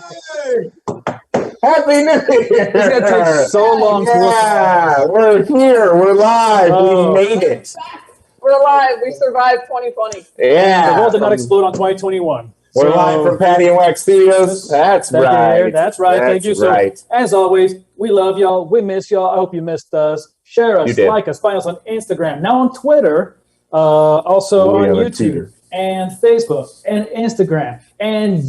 Happy New Year! It's gonna take so long. Yeah, we're here. We're live. We made it. We're alive. We survived 2020. Yeah. The world did not explode on 2021. We're live from Paddy and Wack Studios. That's right. That's right. Thank you. So, as always, we love y'all. We miss y'all. I hope you missed us. Share us, like us, find us on Instagram, now on Twitter, also on YouTube and Facebook and Instagram and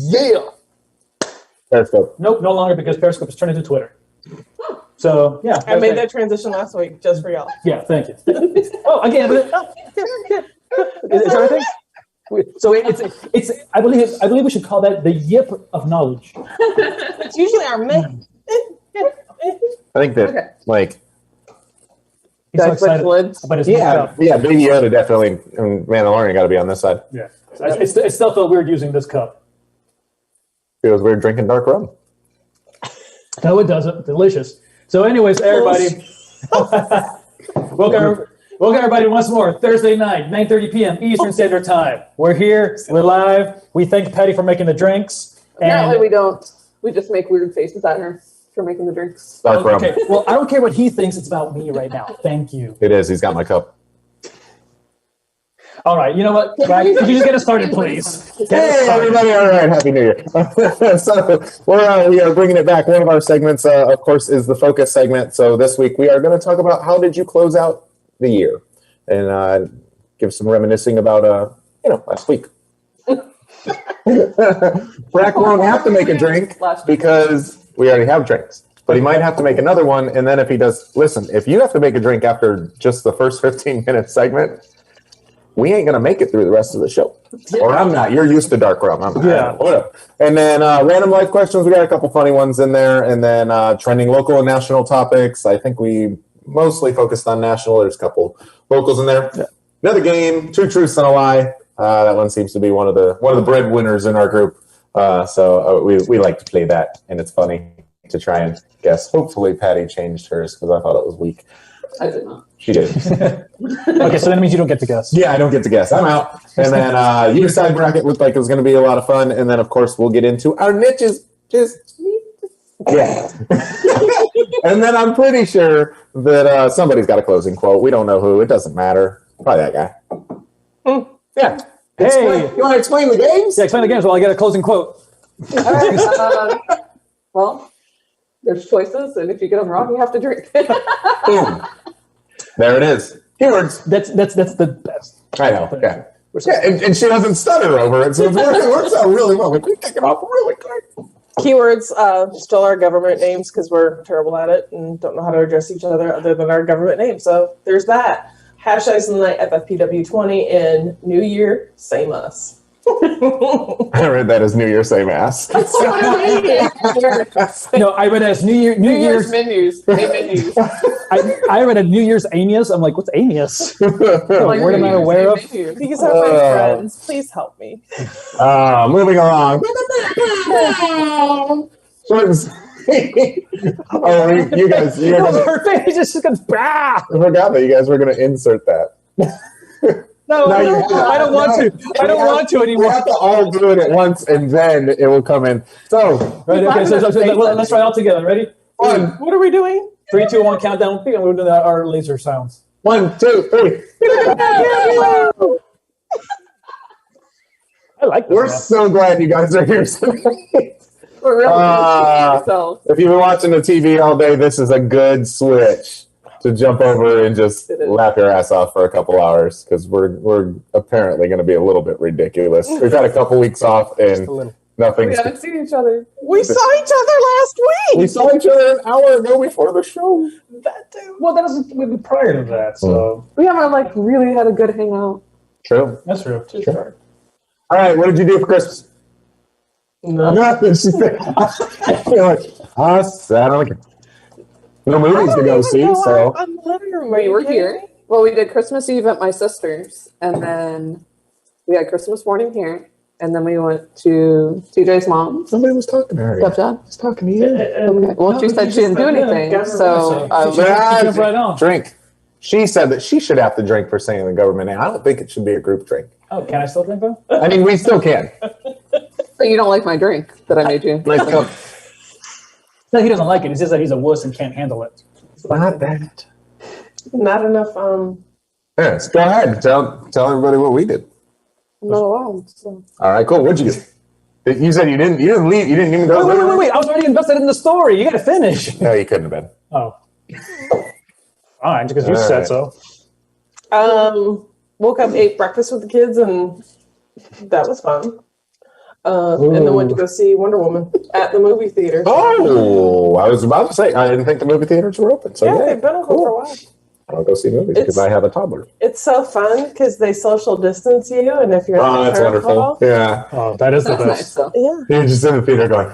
Periscope. Nope, no longer because Periscope is turned into Twitter. So yeah, I made that transition last week just for y'all. Yeah, thank you. Oh, again, is everything? So it's. I believe we should call that the yip of knowledge. It's usually our myth. I think that He's so excited about his Baby Yoda definitely, and Mandalorian got to be on this side. Yeah, it still felt weird using this cup. Feels weird drinking dark rum. No, it doesn't. Delicious. So, anyways, everybody, welcome everybody once more. Thursday night, 9:30 p.m. Eastern Standard Time. We're here. We're live. We thank Paddy for making the drinks. Apparently, we don't. We just make weird faces at her for making the drinks. Dark rum. Okay. Well, I don't care what he thinks. It's about me right now. Thank you. It is. He's got my cup. All right. You know what? Could you just get us started, please? Hey, everybody. All right. Happy New Year. So we are bringing it back. One of our segments, of course, is the focus segment. So this week we are going to talk about how did you close out the year and give some reminiscing about, last week. Frack won't have to make a drink because we already have drinks. But he might have to make another one. And then if he does, listen, if you have to make a drink after just the first 15-minute segment, we ain't going to make it through the rest of the show. Or I'm not. You're used to dark rum. Whatever. And then random life questions. We got a couple funny ones in there. And then trending local and national topics. I think we mostly focused on national. There's a couple locals in there. Yeah. Another game, two truths and a lie. That one seems to be one of the breadwinners in our group. So we like to play that. And it's funny to try and guess. Hopefully Paddy changed hers because I thought it was weak. I did not. She did. Okay, so that means you don't get to guess. Yeah, I don't get to guess. I'm out. And then your side bracket looked like it was going to be a lot of fun. And then, of course, we'll get into our niches. Yeah. And then I'm pretty sure that somebody's got a closing quote. We don't know who. It doesn't matter. Probably that guy. Yeah. Hey. You want to explain the games? Yeah, explain the games while I get a closing quote. All right. Well, there's choices, and if you get them wrong, you have to drink. Boom. There it is. Keywords. That's the best. I know. Yeah. And she doesn't stutter over it, so it works out really well. We kick it off really quick. Keywords still our government names because we're terrible at it and don't know how to address each other than our government name. So there's that. Hashtags in the night, FFPW20, and New Year, same us. I read that as New Year, same ass. That's what I read. No, I read it as New Year's menus. Menus. I read a New Year's Amius. I'm like, what's Amius? What am I aware of? These are my friends. Please help me. Moving along. You guys. Her face just goes, bah! I forgot that you guys were going to insert that. No, I don't want to. I don't want to anymore. We have to all do it at once, and then it will come in. So, right, okay, so let's try it all together. Ready? One. What are we doing? 3, 2, 1, countdown. And we're doing our laser sounds. 1, 2, 3. I like this. We're so glad you guys are here. We're really if you've been watching the TV all day, this is a good switch to jump over and just laugh your ass off for a couple hours because we're apparently going to be a little bit ridiculous. We've had a couple weeks off and nothing. We haven't seen each other. We saw each other last week. We saw each other an hour ago before the show. That too. Well, that was prior to that, so we haven't really had a good hangout. True. That's true. Sure. All right, what did you do for Christmas? Nothing. She said, I feel like I sat on no movies to go see, so. We were here. Well, we did Christmas Eve at my sister's, and then we had Christmas morning here, and then we went to TJ's mom. Somebody was talking to her. Stepdad was talking to you. Okay. Well, she said she didn't do anything, so drink. She said that she should have to drink for saying the government name. I don't think it should be a group drink. Oh, can I still drink though? I mean, we still can. But you don't like my drink that I made you. Nice cup. No, he doesn't like it. It's just that he's a wuss and can't handle it. Not that. Not enough. Yes, go ahead. Tell everybody what we did. I'm not allowed. So. All right, cool. What'd you do? You said you didn't leave. You didn't even go. Wait. I was already invested in the story. You got to finish. No, you couldn't have been. Oh. Fine, because you said so. Woke up, ate breakfast with the kids, and that was fun. And then went to go see Wonder Woman at the movie theater. Oh, I was about to say, I didn't think the movie theaters were open. So yeah, they've been open for a while. I'll go see movies because I have a toddler. It's so fun because they social distance you, and if you're that's wonderful. Yeah. Oh, that is the best. Nice, though. Yeah. You're just in the theater going,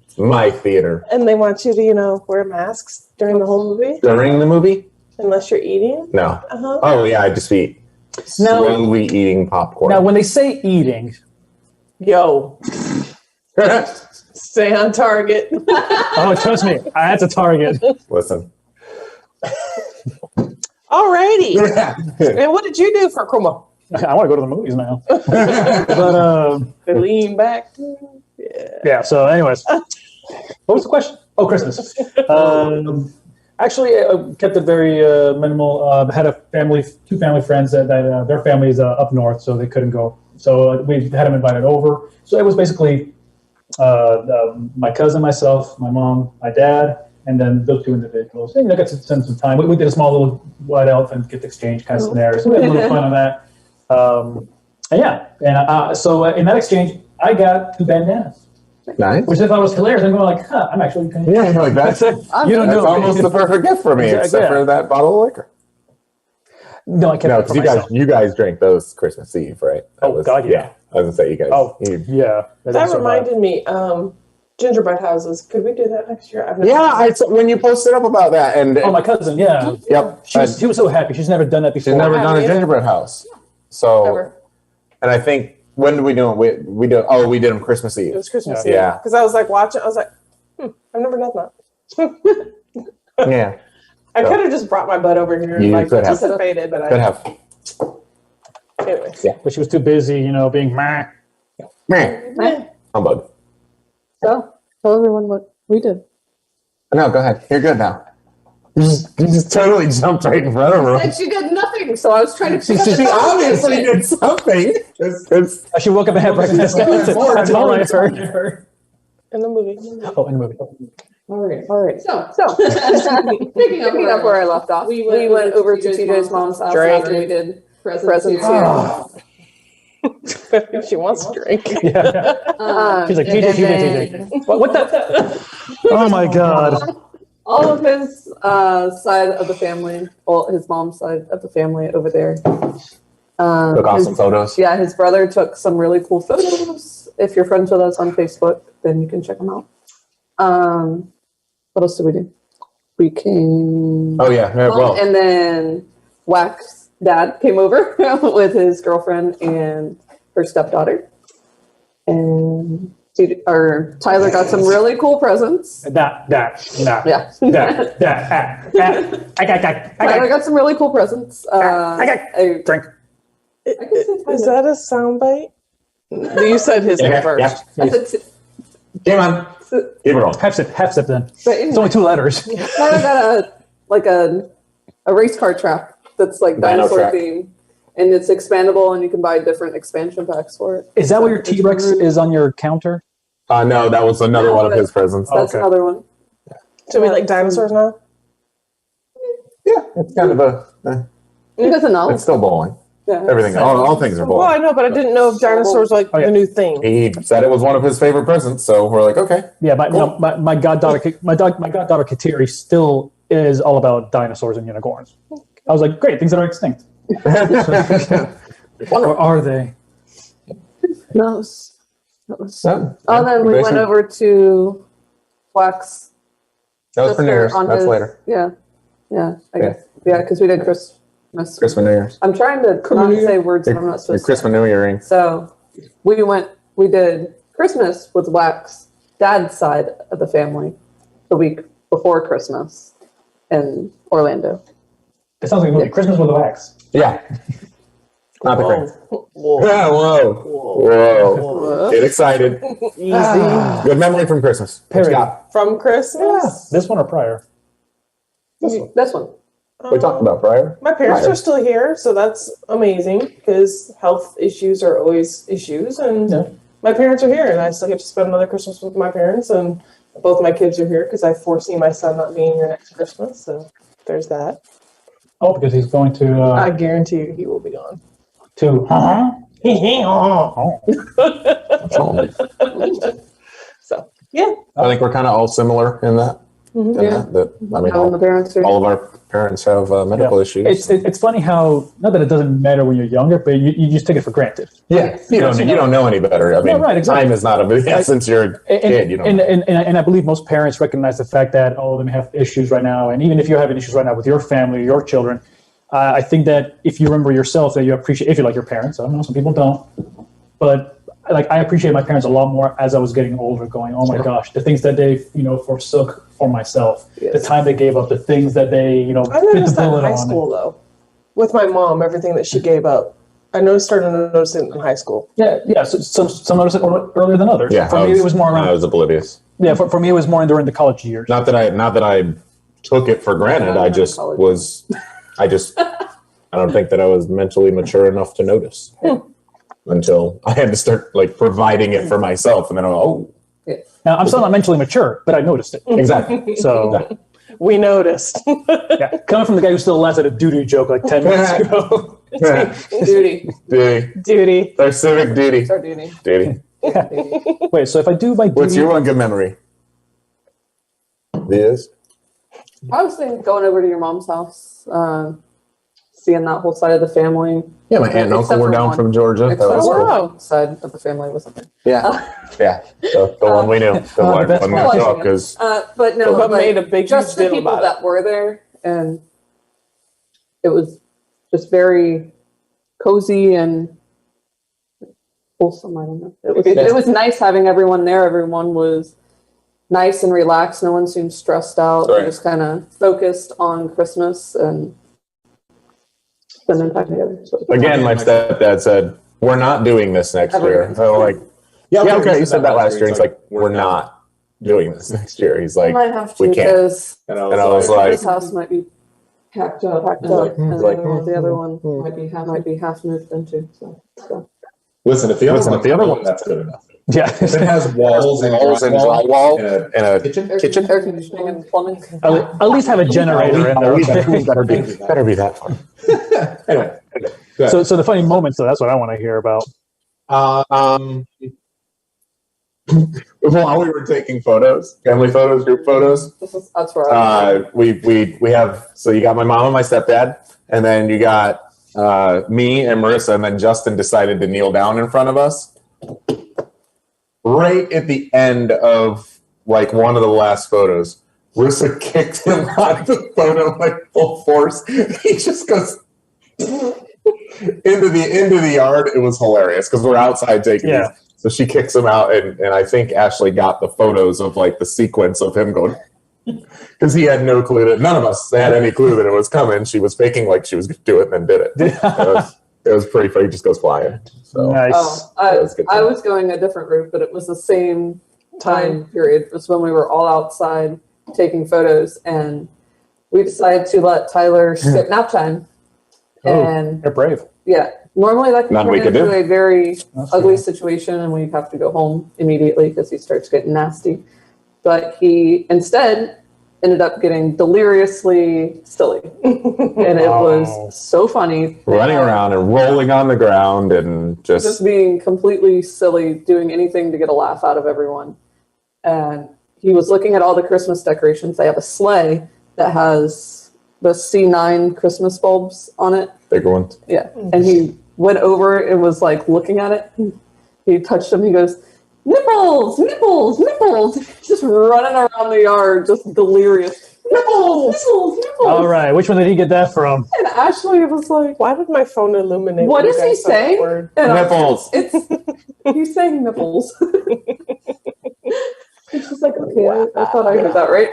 it's my theater. And they want you to, wear masks during the whole movie, During the movie? unless you're eating. No. Uh-huh. Oh, yeah, I just eat. Slowly eating popcorn. Now, when they say eating, Yo, stay on target. oh, trust me, that's a target. Listen. Alrighty. And what did you do for Kuma? I want to go to the movies now. But Lean back. yeah. So, anyways, what was the question? Oh, Christmas. Actually, I kept it very minimal. Had two family friends that their family is up north, so they couldn't go. So we had them invited over. So it was basically my cousin, myself, my mom, my dad, and then those two individuals. And, got to spend some time. We did a small little white elephant gift exchange kind of scenario. So we had a little fun on that. So in that exchange, I got 2 bandanas. Nice. Which I thought was hilarious. I'm going like, I'm actually kind of... Yeah, you're like, that's almost the perfect gift for me, except for that bottle of liquor. No, I kept it for myself. You guys drank those Christmas Eve, right? God, yeah. I was gonna say you guys. Oh, yeah. That reminded me, gingerbread houses. Could we do that next year? When you posted up about that, and my cousin, yeah. Yep. She was so happy. She's never done that before. She's never done a gingerbread house. So, Never. And I think when did we do it? We did them Christmas Eve. It was Christmas Eve. Yeah. Because I was like watching. I was like, I've never done that. Yeah. I could have just brought my butt over here and participated, but Could have. Anyways. Yeah. But she was too busy, being meh. Humbug. So, tell everyone what we did. No, go ahead. You're good now. You just totally jumped right in front of her. And she did nothing, so I was trying to pick up She the obviously did something. She woke up and had breakfast. That's all I heard. In the movie. Oh, in the movie. All right. So picking up where I left off, we went over to TJ's mom's house after we did presents here. She wants to drink. Yeah. She's like, TJ. What the? Oh my God. All of his side of the family, well, his mom's side of the family over there. Took awesome photos. Yeah, his brother took some really cool photos. If you're friends with us on Facebook, then you can check them out. What else did we do? We came. Oh yeah, well, and then Wack's dad came over with his girlfriend and her stepdaughter, and Tyler got some really cool presents. Tyler got some really cool presents. Drink. Is that a soundbite? You said his name first. Come on. Give it all. Half sip then. But anyway, it's only 2 letters. Tyler got a race car track that's like dinosaur themed, and it's expandable, and you can buy different expansion packs for it. Is that what your T-Rex is on your counter? No, that was another one of his presents. That's another one. So we like dinosaurs now? Yeah, it's kind of a. He doesn't know. It's still bowling. Yeah. Everything, all things are Well, bowling. I know, but I didn't know if dinosaurs like the new thing. He said it was one of his favorite presents, so we're like, okay. Yeah, my goddaughter, my goddaughter Kateri still is all about dinosaurs and unicorns. I was like, great, things that are extinct. Or are they? No. Then we basically- went over to Wack's. That was for New Year's. That's later. Yeah, I guess. Yeah, because we did Christmas, New Year's. I'm trying to not say words that I'm not supposed to. Christmas, New Year ring. So we did Christmas with Wack's dad's side of the family the week before Christmas in Orlando. It sounds like a movie. Christmas with the Wax. Yeah. Not the crank. Whoa. Yeah, whoa. Get excited. Easy. Good memory from Christmas. What you got? From Christmas? This one or prior? This one. We talked about prior. My parents are still here, so that's amazing because health issues are always issues. And my parents are here, and I still get to spend another Christmas with my parents. And both my kids are here because I foresee my son not being here next Christmas. So there's that. Oh, because he's going to. I guarantee you he will be gone. To. So, yeah. I think we're kind of all similar in that. Mm-hmm. I mean, all of our parents have medical issues. It's funny how, not that it doesn't matter when you're younger, but you just take it for granted. Yeah, you don't know any better. I mean, exactly. Time is not a big since you're a kid. You know, and I believe most parents recognize the fact that all of them have issues right now, and even if you're having issues right now with your family or your children, I think that if you remember yourself, that you appreciate, if you like your parents. I don't know, some people don't, but like I appreciate my parents a lot more as I was getting older. Going, oh my gosh, the things that they forsook for myself, the time they gave up, the things that they I noticed that in high school though, with my mom, everything that she gave up. I started noticing it in high school. Yeah. So some noticed it earlier than others. Yeah, for me it was more around. I was oblivious. Yeah, for me it was more during the college years. Not that I took it for granted. I just was. I don't think that I was mentally mature enough to notice until I had to start like providing it for myself, and then Now I'm still not mentally mature, but I noticed it. Exactly. So we noticed. Yeah, coming from the guy who still laughs at a doo-doo joke like 10 minutes ago. Duty. Our civic duty. It's our duty. Duty. Wait, so if I do my duty, What's your one good memory? This. I was thinking going over to your mom's house, seeing that whole side of the family. Yeah, my aunt and uncle were down from Georgia. Except That was for cool. one side of the family wasn't there. Yeah. The one we knew. The one we saw, because But no, But made a big just the deal people about that were there, and it was just very cozy and wholesome. I don't know. It was nice having everyone there. Everyone was nice and relaxed. No one seemed stressed out. Right. They just kind of focused on Christmas and spending time together. So again, my stepdad said, "We're not doing this next year." So like, yeah, okay, you said that last year. He's like, "We're not doing this next year." He's like, might have to "We can't." because And I was like, this house might be packed up, and the other one might be half moved into. So. Listen, if the other one, that's good enough. yeah, If it has walls and drywall and a and a kitchen, Air conditioning and plumbing. at least have a generator in there. better be that fun. anyway. So the funny moments, though, that's what I want to hear about. While we were taking photos, family photos, group photos, That's where I we have, so you got my mom and my stepdad, and then you got me and Marissa, and then Justin decided to kneel down in front of us. Right at the end of like one of the last photos, Marissa kicked him out of the photo like full force. He just goes into the yard. It was hilarious because we're outside taking these. So she kicks him out, and I think Ashley got the photos of like the sequence of him going, because he had no clue that none of us had any clue that it was coming. She was faking like she was going to do it and then did it. It was pretty funny. He just goes flying. So Nice. I was going a different route, but it was the same time period. It was when we were all outside taking photos, and we decided to let Tyler skip nap time. And They're brave. yeah, normally that can Nothing turn we could into do. a very That's ugly good. situation, and we'd have to go home immediately because he starts getting nasty. But he instead ended up getting deliriously silly, and it was so funny. running around and rolling on the ground and Just being completely silly, doing anything to get a laugh out of everyone. And he was looking at all the Christmas decorations. They have a sleigh that has the C9 Christmas bulbs on it. bigger ones. Yeah. And he went over and was like looking at it. He touched them. He goes, nipples, nipples, nipples. Just running around the yard, just delirious. Nipples, nipples, nipples. All right, which one did he get that from? And Ashley was like, Why did my phone illuminate? what when is you he guys said that saying? word? And Nipples. he's saying nipples. And she's like, okay, I thought I heard that right.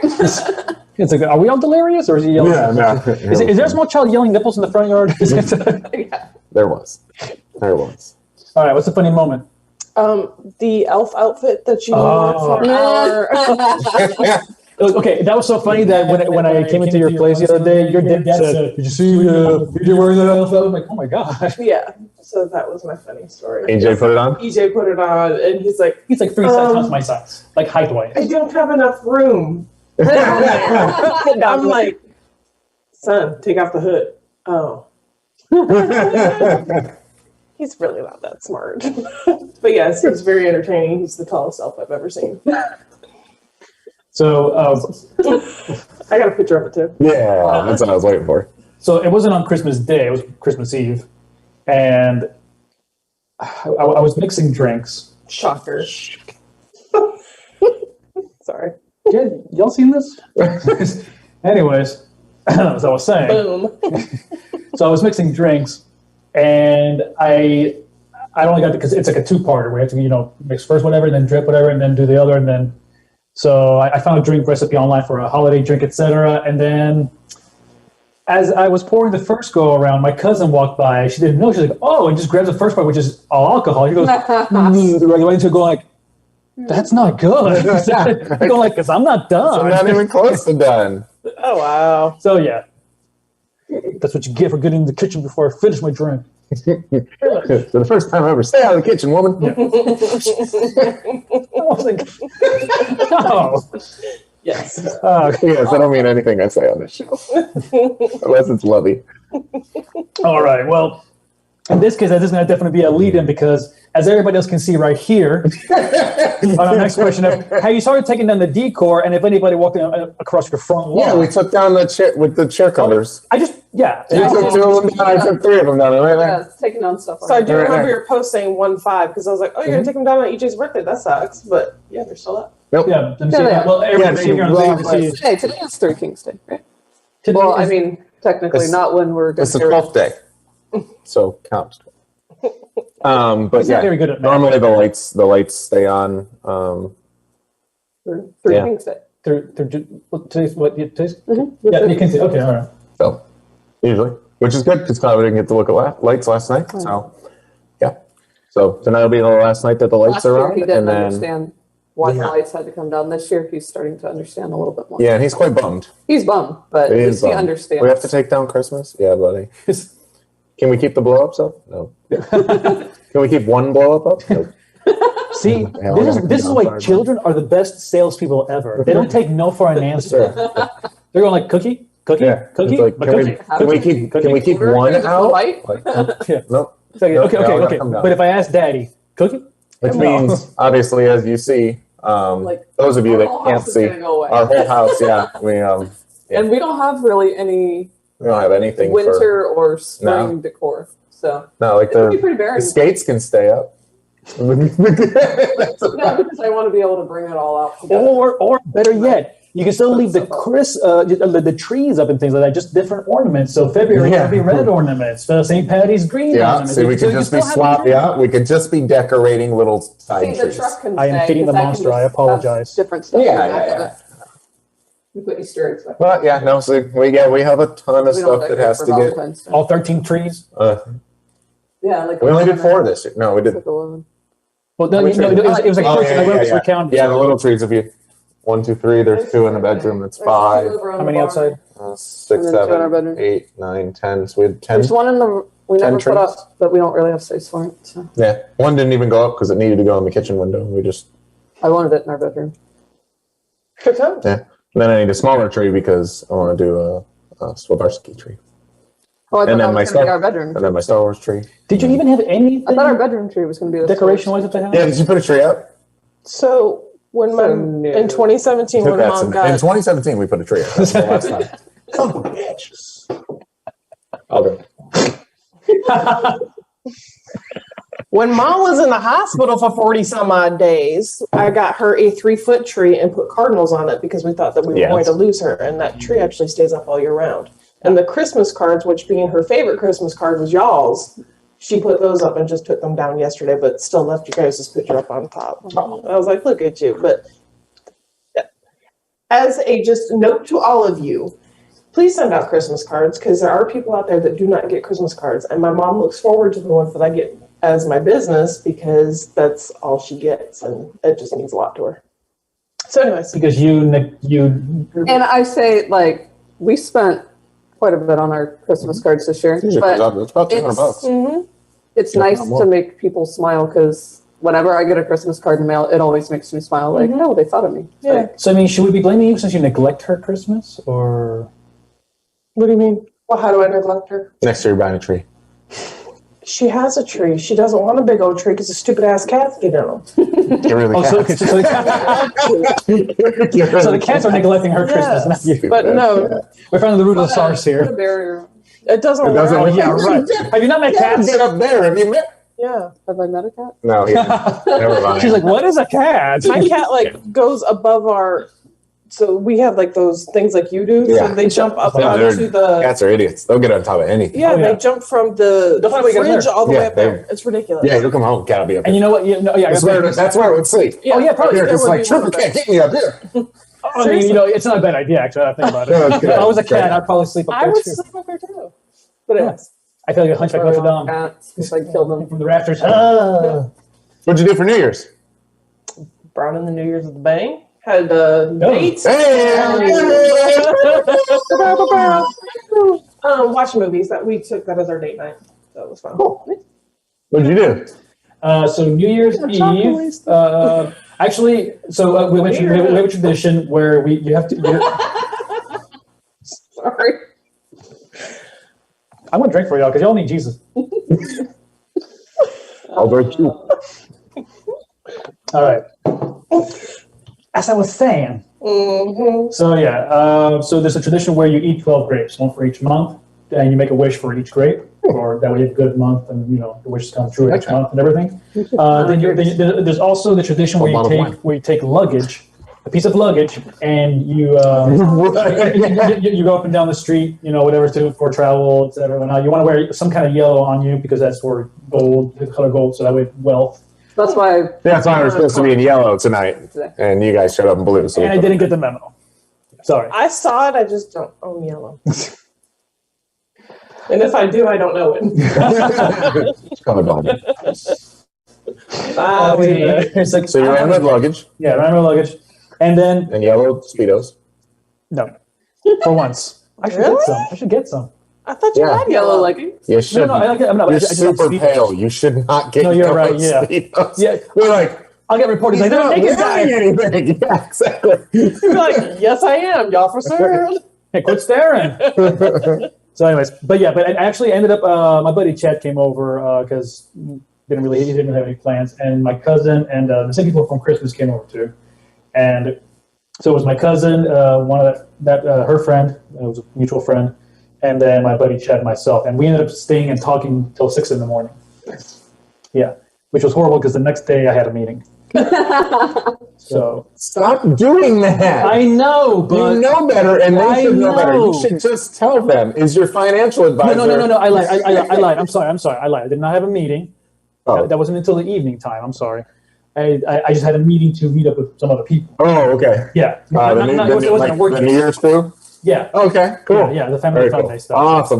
It's like, are we all delirious, or is he yelling? Yeah, no. Is there a small child yelling nipples in the front yard? Yeah. There was. All right, what's the funny moment? The elf outfit that you wore for our. Okay, that was so funny that when I came into your place the other day, your dad said, "Did you see EJ wearing that elf outfit?" I'm like, "Oh my god!" Yeah, so that was my funny story. EJ put it on. EJ put it on, and he's like 3 times my size, like height-wise. I don't have enough room. I'm like, son, take off the hood. Oh. He's really not that smart. But yes, he's very entertaining. He's the tallest elf I've ever seen. So I got a picture of it too. Yeah, that's what I was waiting for. So it wasn't on Christmas Day; it was Christmas Eve, and I was mixing drinks. Shocker. Sorry. Y'all seen this? Anyways, as I was saying. Boom. So I was mixing drinks, and I only got because it's like a 2-parter where you have to mix first whatever, and then drip whatever, and then do the other, and then. So I found a drink recipe online for a holiday drink, etc. And then, as I was pouring the first go around, my cousin walked by. She didn't know. She's like, "Oh," and just grabs the first part, which is all alcohol. He goes, right into going like, "That's not good." I go like, "Cause I'm not done. I'm not even close to done." Oh wow. So yeah, that's what you get for getting in the kitchen before I finish my drink. For the first time ever, stay out of the kitchen, woman. I was like, no. Yes. Yes, I don't mean anything I say on this show, unless it's lovey. All right. Well, in this case, this is going to definitely be a lead-in because, as everybody else can see right here, on our next question of how you started taking down the decor, and if anybody walked across your front lawn. Yeah, we took down the chair with the chair covers. You took 2 of them down. I took 3 of them down right there. Yeah, it's taking on stuff. So I do remember your post saying 1-5 because I was like, "Oh, you're gonna take them down on EJ's birthday? That sucks." But yeah, they're still up. Nope. Yeah, let me see that. Well, everybody's sitting here on the stage. Hey, today is 3 Kings Day, right? Today Well, I is- mean, technically, It's- not when we're. It's the 12th day, so count. But He's not very good at math. normally the lights stay on. 3 Yeah. Kings Day. Today's what? Today's? Mhm. Yeah, you can see. Okay, all right. So usually, which is good because Cloud didn't get to look at lights last night. So yeah, so tonight will be the last night that the lights Last are year, on, he didn't and then understand why the Yeah. lights had to come down. This year, he's starting to understand a little bit more. yeah, and he's quite bummed. He's bummed, but He at is least he bummed. understands. We have to take down Christmas. Yeah, buddy. Can we keep the blow ups up? No. Can we keep one blow up? Nope. See, Yeah, this is why children are the best salespeople ever. They don't take no for an answer. They're going like cookie, cookie, Yeah. cookie. It's like, but can we, cookie. can we keep can we keep Order, one there's a out? light. Like, Yeah. nope. It's like, Nope, okay, they all gotta okay. come down. But if I ask Daddy, cookie, Which No. means, obviously, as you see, Like, those of you our that whole can't house is see, gonna go away. our whole house, yeah, yeah. And we don't have really any we don't have anything for, winter or spring No. decor, so no, like it would be the pretty barren. skates can stay up. No, because I want to be able to bring it all out together. or better yet, you can still leave the the trees up and things like that, just different ornaments. So February Yeah. can be red ornaments, St. Patty's green Yeah, ornaments. see, we So could you just be still have swap. the- Yeah, we could just be decorating little side See, the trees. truck can I am stay, feeding the 'cause can monster, I just have apologize. Different stuff. Yeah, in the back yeah, of yeah. it. We put Easter eggs back. But yeah, no, so we have a ton of We don't stuff that decorate has for to get. Valentine's Day. All 13 trees. Yeah, like We only did 11. 4 this year. No, we It's did. like 11. Well, no, Which it was like Oh, first, I went recounting. Yeah, the little trees. If you 1, 2, 3, there's 2 in the bedroom. That's There's 5. 2 over on How the many barn. outside? 6, And then 2 in our 7, bedroom. 8, 9, 10. So we had 10. There's one in the we 10 never put trees. up, but we don't really have space for it. So Yeah, one didn't even go up because it needed to go in the kitchen window. We just I wanted it in our bedroom. Good times. And then I need a smaller tree because I want to do a Swarovski tree, Oh, I thought And then that my was going to be Star- our bedroom. and then my Star Wars tree. Did you even have anything I thought our bedroom tree was going to be the decoration-wise at the house? Yeah, did you put a tree up? So when my So no. in 2017 when That's mom in got 2017 we put a tree up. That's the last time. Son of a bitch. I'll do it. When mom was in the hospital for 40 some odd days, I got her a 3-foot tree and put cardinals on it because we thought that we were Yes. going to lose her. And that tree actually stays up all year round. And the Christmas cards, which being her favorite Christmas card was y'all's, she put those up and just took them down yesterday, but still left you guys' picture up on top. I was like, look at you. But as a just note to all of you, please send out Christmas cards because there are people out there that do not get Christmas cards. And my mom looks forward to the ones that I get as my business because that's all she gets. And it just means a lot to her. So anyways. Because you. And I say, like, we spent quite a bit on our Christmas cards this year. It's But about $200. it's nice to make people smile because whenever I get a Christmas card in the mail, it always makes me smile. Like, oh, they thought of me. Yeah. Like, So, I mean, should we be blaming you since you neglect her Christmas? Or. What do you mean? Well, how do I neglect her? Next year, you're buying a tree. She has a tree. She doesn't want a big old tree because the stupid ass cats get in them. Get rid of the cats. So the cats are neglecting her Christmas, not you. But no, We're finding the root of the source put a here. barrier. it doesn't work. Oh, yeah, right. Have you not met cats? Get up there. Have you met? Yeah. Have I met a cat? No, he never mind. She's like, what is a cat? My cat goes above our. So we have those things like you do. Yeah. So they jump up Yeah, onto the. Cats are idiots. They'll get on top of anything. Yeah, Oh, yeah. they jump from the They'll find a way to get fridge there. all the Yeah, way up there. It's ridiculous. Yeah, you'll come home. Cat will be up And there. you know what? That's where it would sleep. Yeah. Oh, yeah, probably. Here, it's would like, be Trevor one of can't get me up here. I mean, it's not a bad idea, actually. I think about it. No, it's If good. I was a cat, Great. I'd probably sleep up I there, would too. sleep up there too. But anyways. I feel like a hunchback Notre Dame. Cats, if I killed them. From the rafters. What'd you do for New Year's? Brown in the New Year's with the Bang. Had dates. Watch movies. That we took that as our date night. That was fun. What'd you do? So New Year's Eve, actually, so we have a tradition where you have to. Sorry. I'm gonna drink for y'all because y'all need Jesus. I'll drink too. All right. As I was saying. Mm-hmm. So yeah, so there's a tradition where you eat 12 grapes, one for each month, and you make a wish for each grape, or that way you have a good month, and the wishes come true each month and everything. Then there's also the tradition where you take luggage, a piece of luggage, and you you go up and down the street, whatever for travel, etc. Now you want to wear some kind of yellow on you because that's for gold, the color gold, so that way wealth. That's why. That's why we're supposed to be in yellow tonight, and you guys showed up in blue. So And I didn't get the memo. Sorry. I saw it. I just don't own yellow. And if I do, I don't know it. Color bomb. It's like, So you ran with luggage yeah, ran with luggage, and then and yellow Speedos. no, for once I should Really? get some. I should get some. I thought you Yeah. had Yellow yellow. leggings. You should. No, I like it. I'm not. You're I just like super Speedos. pale. You should not get. No, you're yellow right, yeah. Speedos. Yeah. We're like, I'll get reported. he's Like, not naked guy. wearing anything. Yeah, exactly. You're like, yes, I am. Y'all for certain. Hey, quit staring. So, anyways, but I actually ended up. My buddy Chad came over because he didn't really have any plans, and my cousin and the same people from Christmas came over too, and so it was my cousin, one of her friend, it was a mutual friend, and then my buddy Chad and myself, and we ended up staying and talking till 6 a.m. Yeah, which was horrible because the next day I had a meeting. So Stop doing that. I know, but you know better, and I they should know better. You know. should just tell them. Is your financial advisor? No. I lied. I lied. I'm sorry. I lied. I did not have a meeting. Oh. That wasn't until the evening time. I'm sorry. I just had a meeting to meet up with some other people. Oh, okay. Yeah. The It wasn't a work New meeting. Year's too? Yeah. Okay, cool. Yeah, the family Very fun cool. day stuff. Awesome.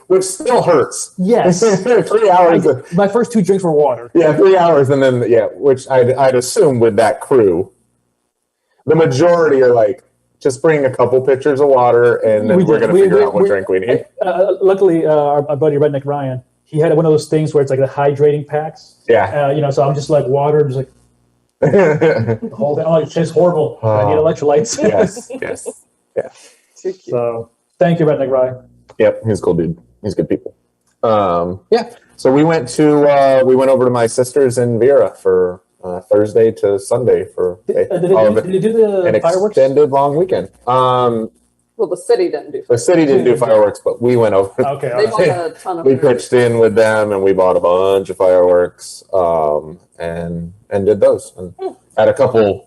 Which still hurts. Yes. 3 hours. My first 2 drinks were water. Yeah, 3 hours, and then which I'd assume with that crew, the majority are like, just bring a couple pitchers of water, and then we're gonna figure out what drink we need. Luckily, our buddy Redneck Ryan, he had one of those things where it's like the hydrating packs. Yeah. So I'm just like water, just like the whole thing. Oh, it tastes horrible. I need electrolytes. yes. Too cute. So thank you, Redneck Ryan. Yep, he's a cool dude. He's good people. Yeah. So we went over to my sister's in Vera for Thursday to Sunday for Did they do the an fireworks? extended long weekend. Well, the city didn't do. The city didn't do fireworks, but we went over. Okay. They all bought right. a ton of. We fireworks. pitched in with them, and we bought a bunch of fireworks, and did those. And had a couple,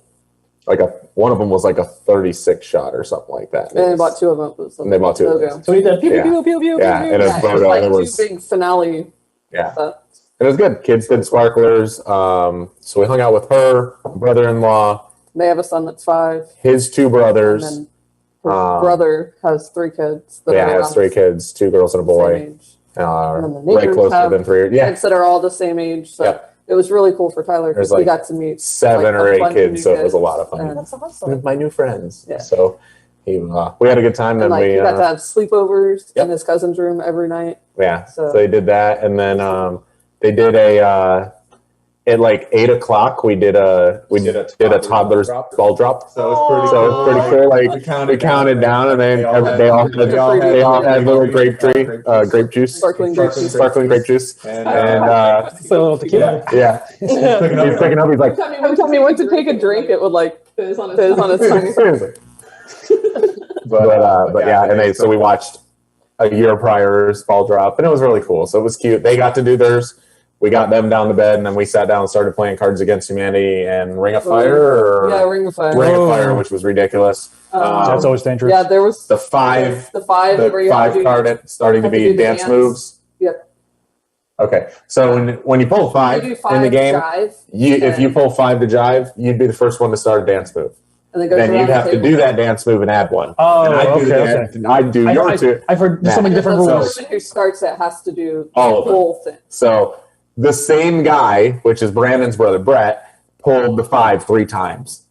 one of them was like a 36 shot or something like that. And they bought 2 of them. And they bought 2 of them. So we did pew Yeah. pew pew pew. Yeah, pew, and pew. a photo. Like It was 2 big finale. yeah. Stuff. It was good. Kids did sparklers. So we hung out with her brother-in-law, They have a son that's 5. his 2 brothers, And brother has 3 kids. That Yeah, are has around 3 kids, 2 girls and a the same boy. age. And then the Right neighbors closer have than 3 years. Yeah, kids that are all the same age. So Yep. it was really cool for Tyler There's because he like got to meet 7 like, or a 8 bunch of kids, new so it was a kids. lot of fun. And, That's awesome. With my new friends. Yeah. So we had a good time. and And like we he got to have sleepovers Yep. in his cousin's room every night. yeah, so So- they did that, and then they did at like 8 o'clock. We did a toddler's ball drop. So it's pretty. So it's pretty cool. Like we counted down, and then they all had little grape juice, Sparkling grape juice. sparkling grape juice, And So tequila. yeah. He's picking up. He's like, Every time he went to take a drink, it would like fizz on his tongue. but yeah, and so we watched a year prior's ball drop, and it was really cool. So it was cute. They got to do theirs. We got them down to bed, and then we sat down and started playing Cards Against Humanity and Ring of Fire. Yeah, Ring of Fire. Ring of Fire, which was ridiculous. That's always dangerous. Yeah, there was The 5 the 5 where you have to do, card starting to have to be do the dance dance. moves. Yep. Okay, so when you pull you 5 do 5 in the game, jive, if you pull 5 to jive, you'd be the first one to start a dance move. and then goes Then around you'd the have to table. do that dance move and add one. Oh, and I'd do okay, that. okay. I'd do your two. I've heard so many different And the rules. person who starts it has to do All of the them. whole thing. So the same guy, which is Brandon's brother Brett, pulled the 5 3 times.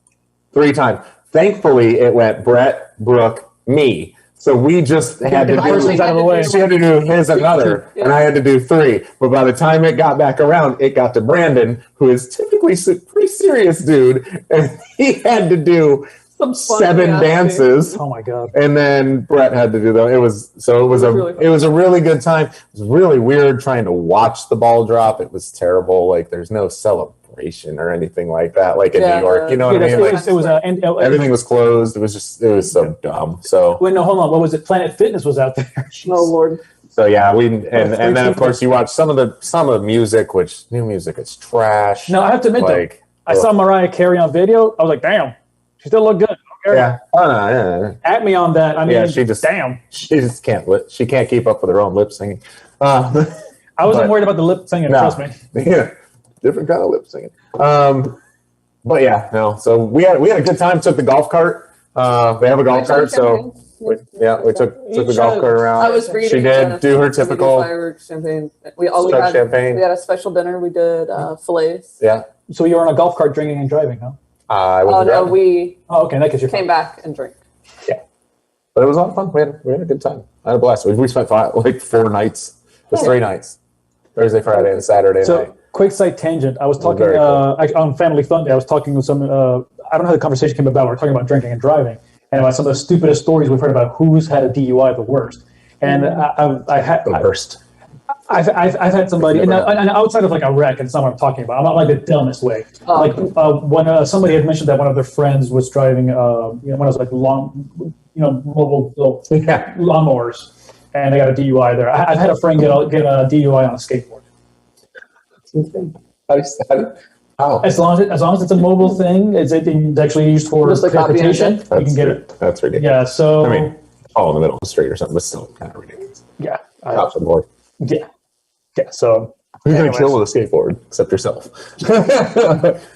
3 times. Thankfully, it went Brett, Brooke, me. So we just had to the person's do. out of the way. She had to do his another, and I had to do 3. But by the time it got back around, it got to Brandon, who is typically a pretty serious dude, and he had to do Some fun 7 nasty. dances. Oh my god. And then Brett had to do that. It was really fun. it was a really good time. It was really weird trying to watch the ball drop. It was terrible. Like there's no celebration or anything like that. Like in Yeah, New York, you know what I Yeah, mean? Like it was everything was closed. It was so dumb. So Wait, no, hold on. What was it? Planet Fitness was out there. Oh Lord. yeah, and then of course you watch some of the music, which new music is trash. No, I have to admit though, like I saw Mariah Carey on video. I was like, damn, she still looked good. yeah. Oh, no, yeah. At me on that. I mean, Yeah, she just- damn. She just can't she can't keep up with her own lip singing. I wasn't But- worried about the lip singing. No. Trust me. Yeah, different kind of lip singing. But yeah, no. So we had a good time. Took the golf cart. They have a golf cart, so we took the golf cart around. I was reading. She did do her typical fireworks, champagne. We Start had champagne. We had a special dinner. We did fillets. Yeah, So you were on a golf cart drinking and driving, huh? I Oh wasn't no, driving, we Oh, okay. That gives you came back and drank. but it was a lot of fun. We had a good time. I had a blast. We spent 4 nights. It was 3 nights: Thursday, Friday, and Saturday night. So, quick side tangent. I was talking Very cool. on Family Fun Day. I was talking with some. I don't know how the conversation came about. We were talking about drinking and driving, and about some of the stupidest stories we've heard about who's had a DUI the worst. And I had the worst. I've had somebody, and outside of like a wreck, and it's not what I'm talking about. I'm not like the dumbest way. Oh. Like when somebody had mentioned that one of their friends was driving, one of those like long, mobile Yeah. lawnmowers, and they got a DUI there. I've had a friend get a DUI on a skateboard. How? As long as it's a mobile thing, it's actually used for Just like copying transportation. it. You can get it. That's ridiculous. Yeah. So I mean, all in the middle of the street or something, but still kind of ridiculous. yeah. Cops on board. Yeah. So Who's gonna Anyways. kill with a skateboard except yourself?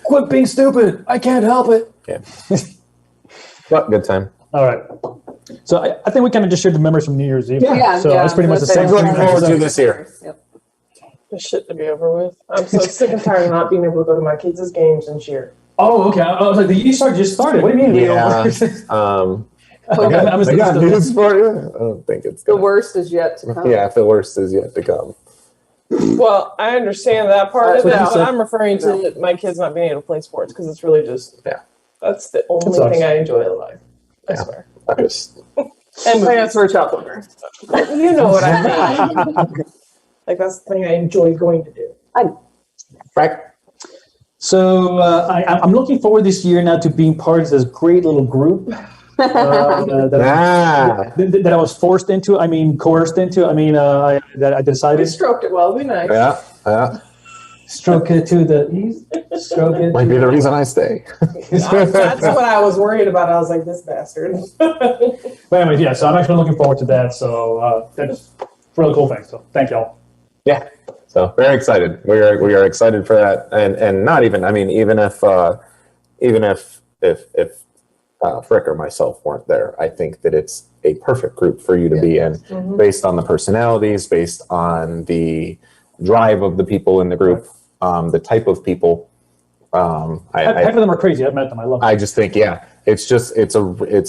quit being stupid. I can't help it. Yeah. But good time. All right. So I think we kind of just shared the memories from New Year's Eve. Yeah, So it's pretty much the same. Looking forward to this year. Yep. This shit to be over with. I'm so sick and tired of not being able to go to my kids' games and cheer. Oh, okay. I was like, the year just started. What do you mean? Yeah. I got news for you. I don't think it's The gonna. worst is yet to come. Yeah, the worst is yet to come. Well, I understand that part of That's it, what you but said. I'm referring to my kids not being able to play sports because it's really just that's the only sucks. thing I enjoy in life. I Yeah. swear. I just And Plans for a child program. you know what I mean. Like that's the thing I enjoy going to do. Frack. So I'm looking forward this year now to being part of this great little group that I was forced into. I mean, coerced into. I mean, that I We decided stroked it well. It'd be nice. Yeah. stroke it to the east, stroke it. Might be the reason I stay. That's what I was worried about. I was like, this bastard. But anyways, yeah. So I'm actually looking forward to that. So that's a really cool thing. So thank y'all. Yeah. So very excited. We are excited for that, and not even. I mean, even if Frick or myself weren't there, I think that it's a perfect group for you to be in, based on the personalities, based on the drive of the people in the group, the type of people. Half of them are crazy. I've met them. I love them. I just think, it's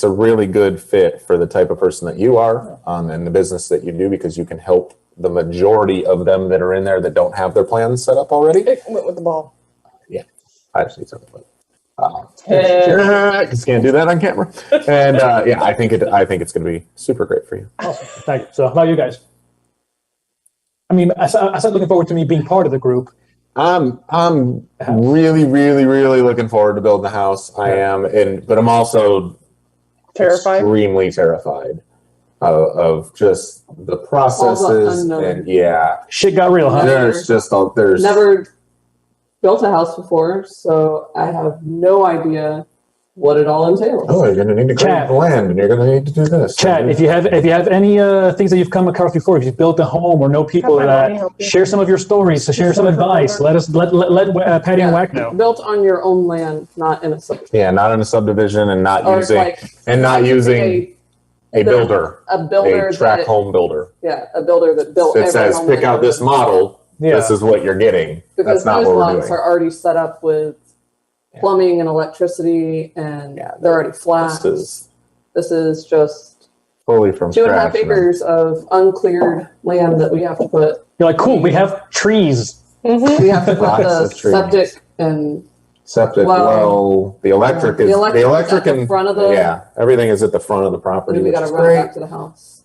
a really good fit for the type of person that you are, and the business that you do, because you can help the majority of them that are in there that don't have their plans set up already. It went with the ball. Yeah, I just need something. Because can't do that on camera. And I think it's going to be super great for you. Awesome. Thank you. So, how about you guys? I mean, I started looking forward to me being part of the group. I'm really, really, really looking forward to building a house. I am, but I'm also Terrified. Extremely terrified of just the processes and shit got real, huh? There's never built a house before, so I have no idea what it all entails. Oh, you're going to need to clear the land, and you're going to need to do this. Chad, if you have any things that you've come across before, if you've built a home or know people that share some of your stories, share some advice. Let Paddy and Wack know. Built on your own land, not in a subdivision. Yeah, not in a subdivision, and not using a builder, a tract home builder. Yeah, a builder that built. It says pick out this model. Yeah. This is what you're getting. Because that's not those what we're lots doing. are already set up with plumbing and electricity, and they're already flat. This is just fully from 2.5 acres of uncleared land that we have to put. You're like, cool. We have trees. We have to put the septic and well, the electric is at the front of the everything is at the front of the property. We got to run back to the house.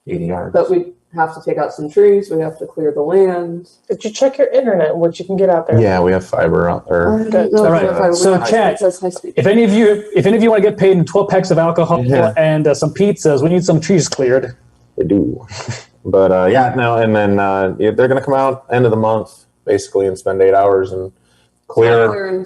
80 yards. But we have to take out some trees. We have to clear the land. Did you check your internet? What you can get out there? Yeah, we have fiber out there. All right. So, Chad, if any of you want to get paid in 12 packs of alcohol and some pizzas, we need some trees cleared. We do. But and then they're going to come out end of the month basically and spend 8 hours and clear.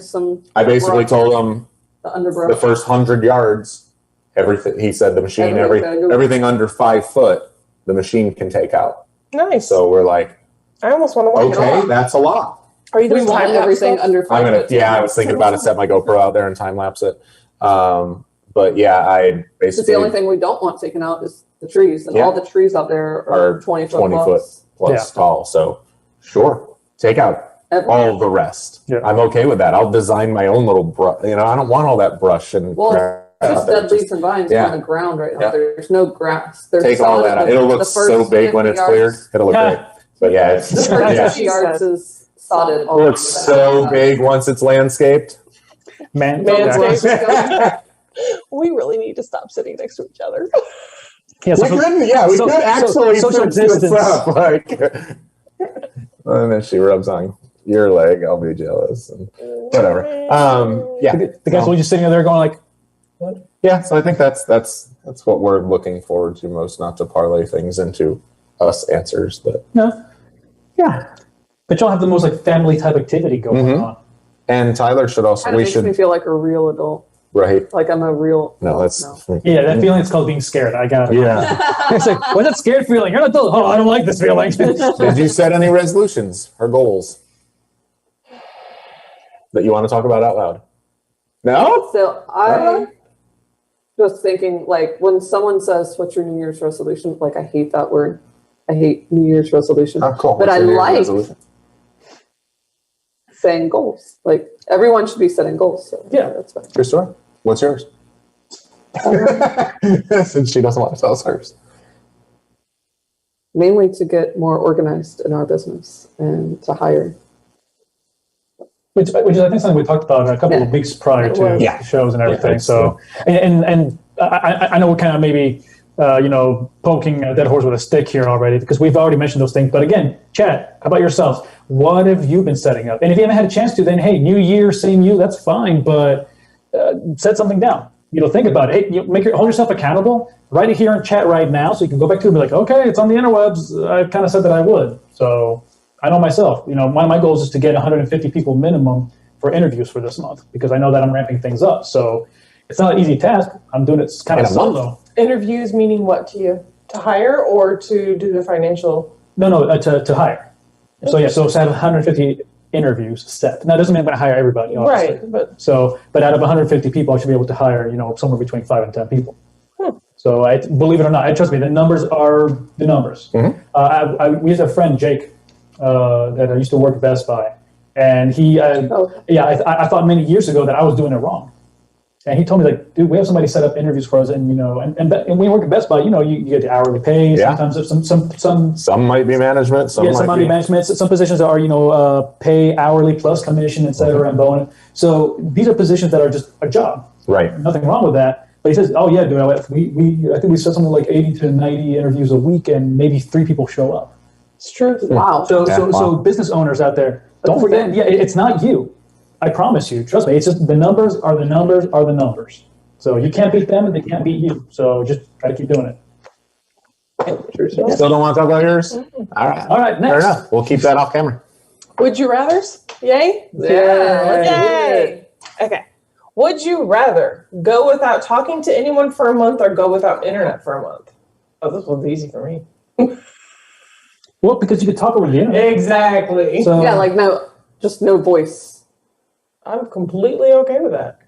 I basically told them the first 100 yards, everything. He said the machine, everything under 5 foot, the machine can take out. Nice. So we're like, I almost want to watch it all. Okay, that's a lot. Are you going to time everything under 5 foot? I was thinking about to set my GoPro out there and time lapse it. But I basically. The only thing we don't want taken out is the trees, and all the trees out there are 20 foot plus tall. So sure, take out all the rest. Yeah. I'm okay with that. I'll design my own little brush. I don't want all that brush and. Just dead leaves and vines on the ground right now. There's no grass. Take all that out. It'll look so big when it's cleared. It'll look great. But the first 50 yards is sodded. It looks so big once it's landscaped. Manscaped. We really need to stop sitting next to each other. We could actually social distance. And then she rubs on your leg. I'll be jealous. And whatever. The guys were just sitting there going like, what? Yeah, so I think that's what we're looking forward to most, not to parlay things into us answers, but but y'all have the most like family type activity going on. And Tyler should also. It makes me feel like a real adult. Right. Like I'm a real. No, that's. No. Yeah, that feeling is called being scared. I got it. Yeah. It's like, what's that scared feeling? You're an adult. Oh, I don't like this feeling. Did you set any resolutions or goals that you want to talk about out loud? No. So I was thinking, like, when someone says, "What's your New Year's resolution?" Like, I hate that word. I hate New Year's resolution. Oh, cool. But I like saying goals. Like, everyone should be setting goals. So that's fine. True story. What's yours? Since she doesn't want to tell us hers. Mainly to get more organized in our business and to hire. Which is, I think, something we talked about a couple of weeks prior to shows and everything. So, and I know we're kind of maybe, poking a dead horse with a stick here already, because we've already mentioned those things. But again, Chad, how about yourself? What have you been setting up? And if you haven't had a chance to, then hey, new year, same you, that's fine. But set something down. Think about it. Hey, hold yourself accountable. Write it here in chat right now, so you can go back to it and be like, okay, it's on the interwebs. I kind of said that I would. So I know myself. One of my goals is to get 150 people minimum for interviews for this month, because I know that I'm ramping things up. So it's not an easy task. I'm doing it kind of solo. Interviews meaning what to you? To hire or to do the financial? No, to hire. So to have 150 interviews set. Now, it doesn't mean I'm going to hire everybody, obviously. Right, but But out of 150 people, I should be able to hire, somewhere between 5 and 10 people. So believe it or not, trust me, the numbers are the numbers. Mm-hmm. We used to have a friend, Jake, that I used to work at Best Buy. And I thought many years ago that I was doing it wrong. And he told me, like, dude, we have somebody set up interviews for us, and and when you work at Best Buy, you get the hourly pay. Yeah. Sometimes Some might be management. Some might be management. Some positions are pay hourly plus commission, et cetera, and bonus. So these are positions that are just a job. Right. Nothing wrong with that. But he says, oh yeah, dude, I think we set something like 80 to 90 interviews a week, and maybe 3 people show up. it's true. Wow. So business owners out there, don't forget, it's not you. I promise you. Trust me. It's just the numbers are the numbers are the numbers. So you can't beat them, and they can't beat you. So just try to keep doing it. Still don't want to talk about yours? All right. All right, next. Fair enough. We'll keep that off camera. Would you rathers? Yay? Yay. Okay. Would you rather go without talking to anyone for a month or go without internet for a month? Oh, this one's easy for me. Well, because you could talk over the internet. Exactly. So Yeah, like no voice. I'm completely okay with that.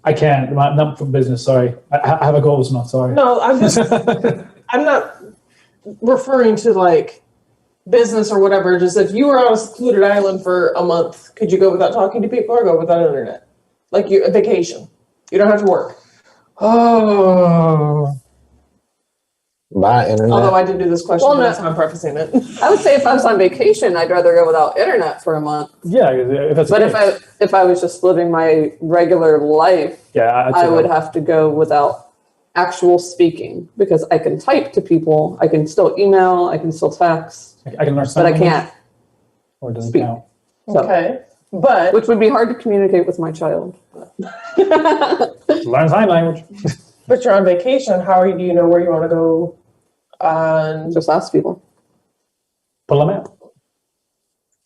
I can't. Not for business. Sorry. I have a goal this month. Sorry. No, I'm not referring to like business or whatever. Just if you were on a secluded island for a month, could you go without talking to people or go without internet? Like a vacation. You don't have to work. Oh. By internet. Although I did do this question, Well, but no. that's how I'm prefacing it. I would say if I was on vacation, I'd rather go without internet for a month. Yeah. If that's But the case. if I was just living my regular life, Yeah, I would have to go without actual speaking because I can type to people, I can still email, I can still text, I can learn but something. I can't. Or it doesn't speak. count. So, Okay. But which would be hard to communicate with my child. Learn sign language. but you're on vacation. Do you know where you want to go? Just ask people. Pull a map.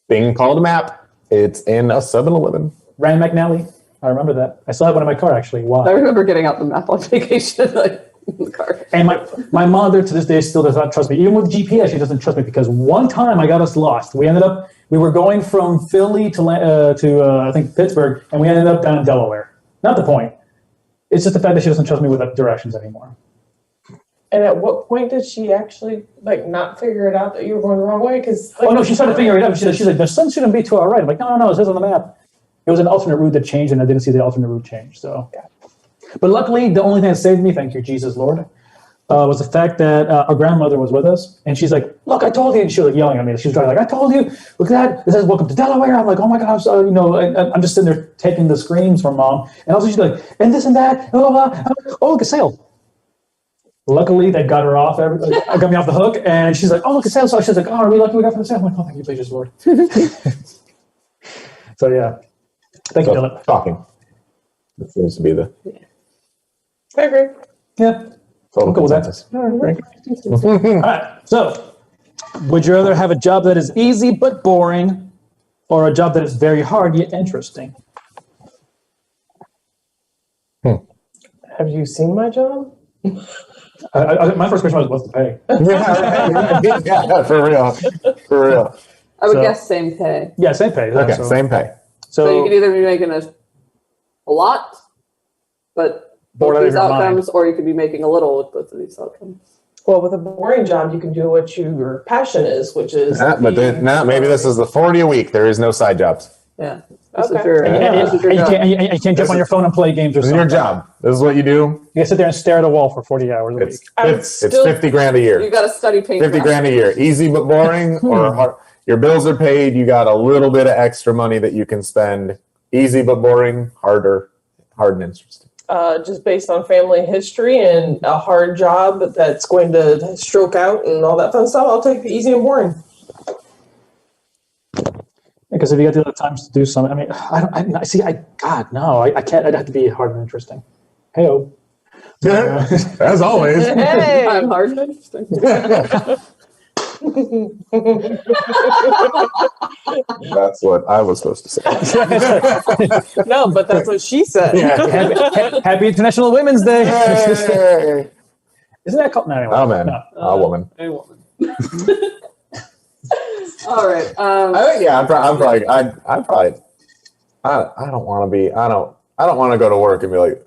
Thing called a map. It's in a 7-Eleven. Rand McNally. I remember that. I still have one in my car, actually. I Why? remember getting out the map on vacation, like in the car. And my mother to this day still does not trust me. Even with GPS, she doesn't trust me because one time I got us lost. We were going from Philly to I think Pittsburgh, and we ended up down in Delaware. Not the point. It's just the fact that she doesn't trust me with directions anymore. And at what point did she actually not figure it out that you were going the wrong way? Because Oh no, she started figuring it out. She's like, the sun shouldn't be to our right. I'm like, no, it says on the map. It was an alternate route that changed, and I didn't see the alternate route change. So, but luckily, the only thing that saved me, thank you, Jesus Lord, was the fact that our grandmother was with us, and she's like, "Look, I told you." And she was yelling at me. She was driving like, "I told you! Look at that! It says welcome to Delaware." I'm like, "Oh my God!" I'm so, I'm just sitting there taking the screams from mom, and also she's like, "And this and that." Blah, blah, blah. I'm like, oh, look, a sail. Luckily, they got her off. Got me off the hook, and she's like, "Oh, look, a sail." So she's like, "Oh, are we lucky we got for the sail?" I'm like, "Oh, thank you, Jesus Lord." So yeah. Thank you, Dylan. Talking. That seems to be the I agree. Yeah. total Cool with that. consensus. All right. So, would you rather have a job that is easy but boring, or a job that is very hard yet interesting? Have you seen my job? My first question was, what's the pay? Yeah, for real. For real. I would So- guess same pay. Yeah, same pay. Okay, So, same pay. So you could so either be making a lot, but Bored both out of these your mind. outcomes, or you could be making a little with both of these outcomes. Well, with a boring job, you can do what your passion is, which is. But then, maybe this is the 40 a week. There is no side jobs. Yeah. This is Okay. your, this is your and you job. can't jump on your phone and play games or This is something. your job. This is what you do. You can sit there and stare at a wall for 40 hours a week. It's 50 grand a You year. got to study paint. 50 grand a year. Easy but boring, or hard. Your bills are paid. You got a little bit of extra money that you can spend. Easy but boring, hard and interesting. Just based on family history and a hard job that's going to stroke out and all that fun stuff, I'll take the easy and boring. Because if you get the other times to do something, I mean, God, no, I can't. I'd have to be hard and interesting. Hey-o. As always. Hey! I'm hard and interesting. That's what I was supposed to say. No, but that's what she said. Happy International Women's Day. Hey. Isn't that called? No, anyway. Oh, man. No. A woman. A woman. All right. I'm probably. I don't want to be. I don't want to go to work and be like,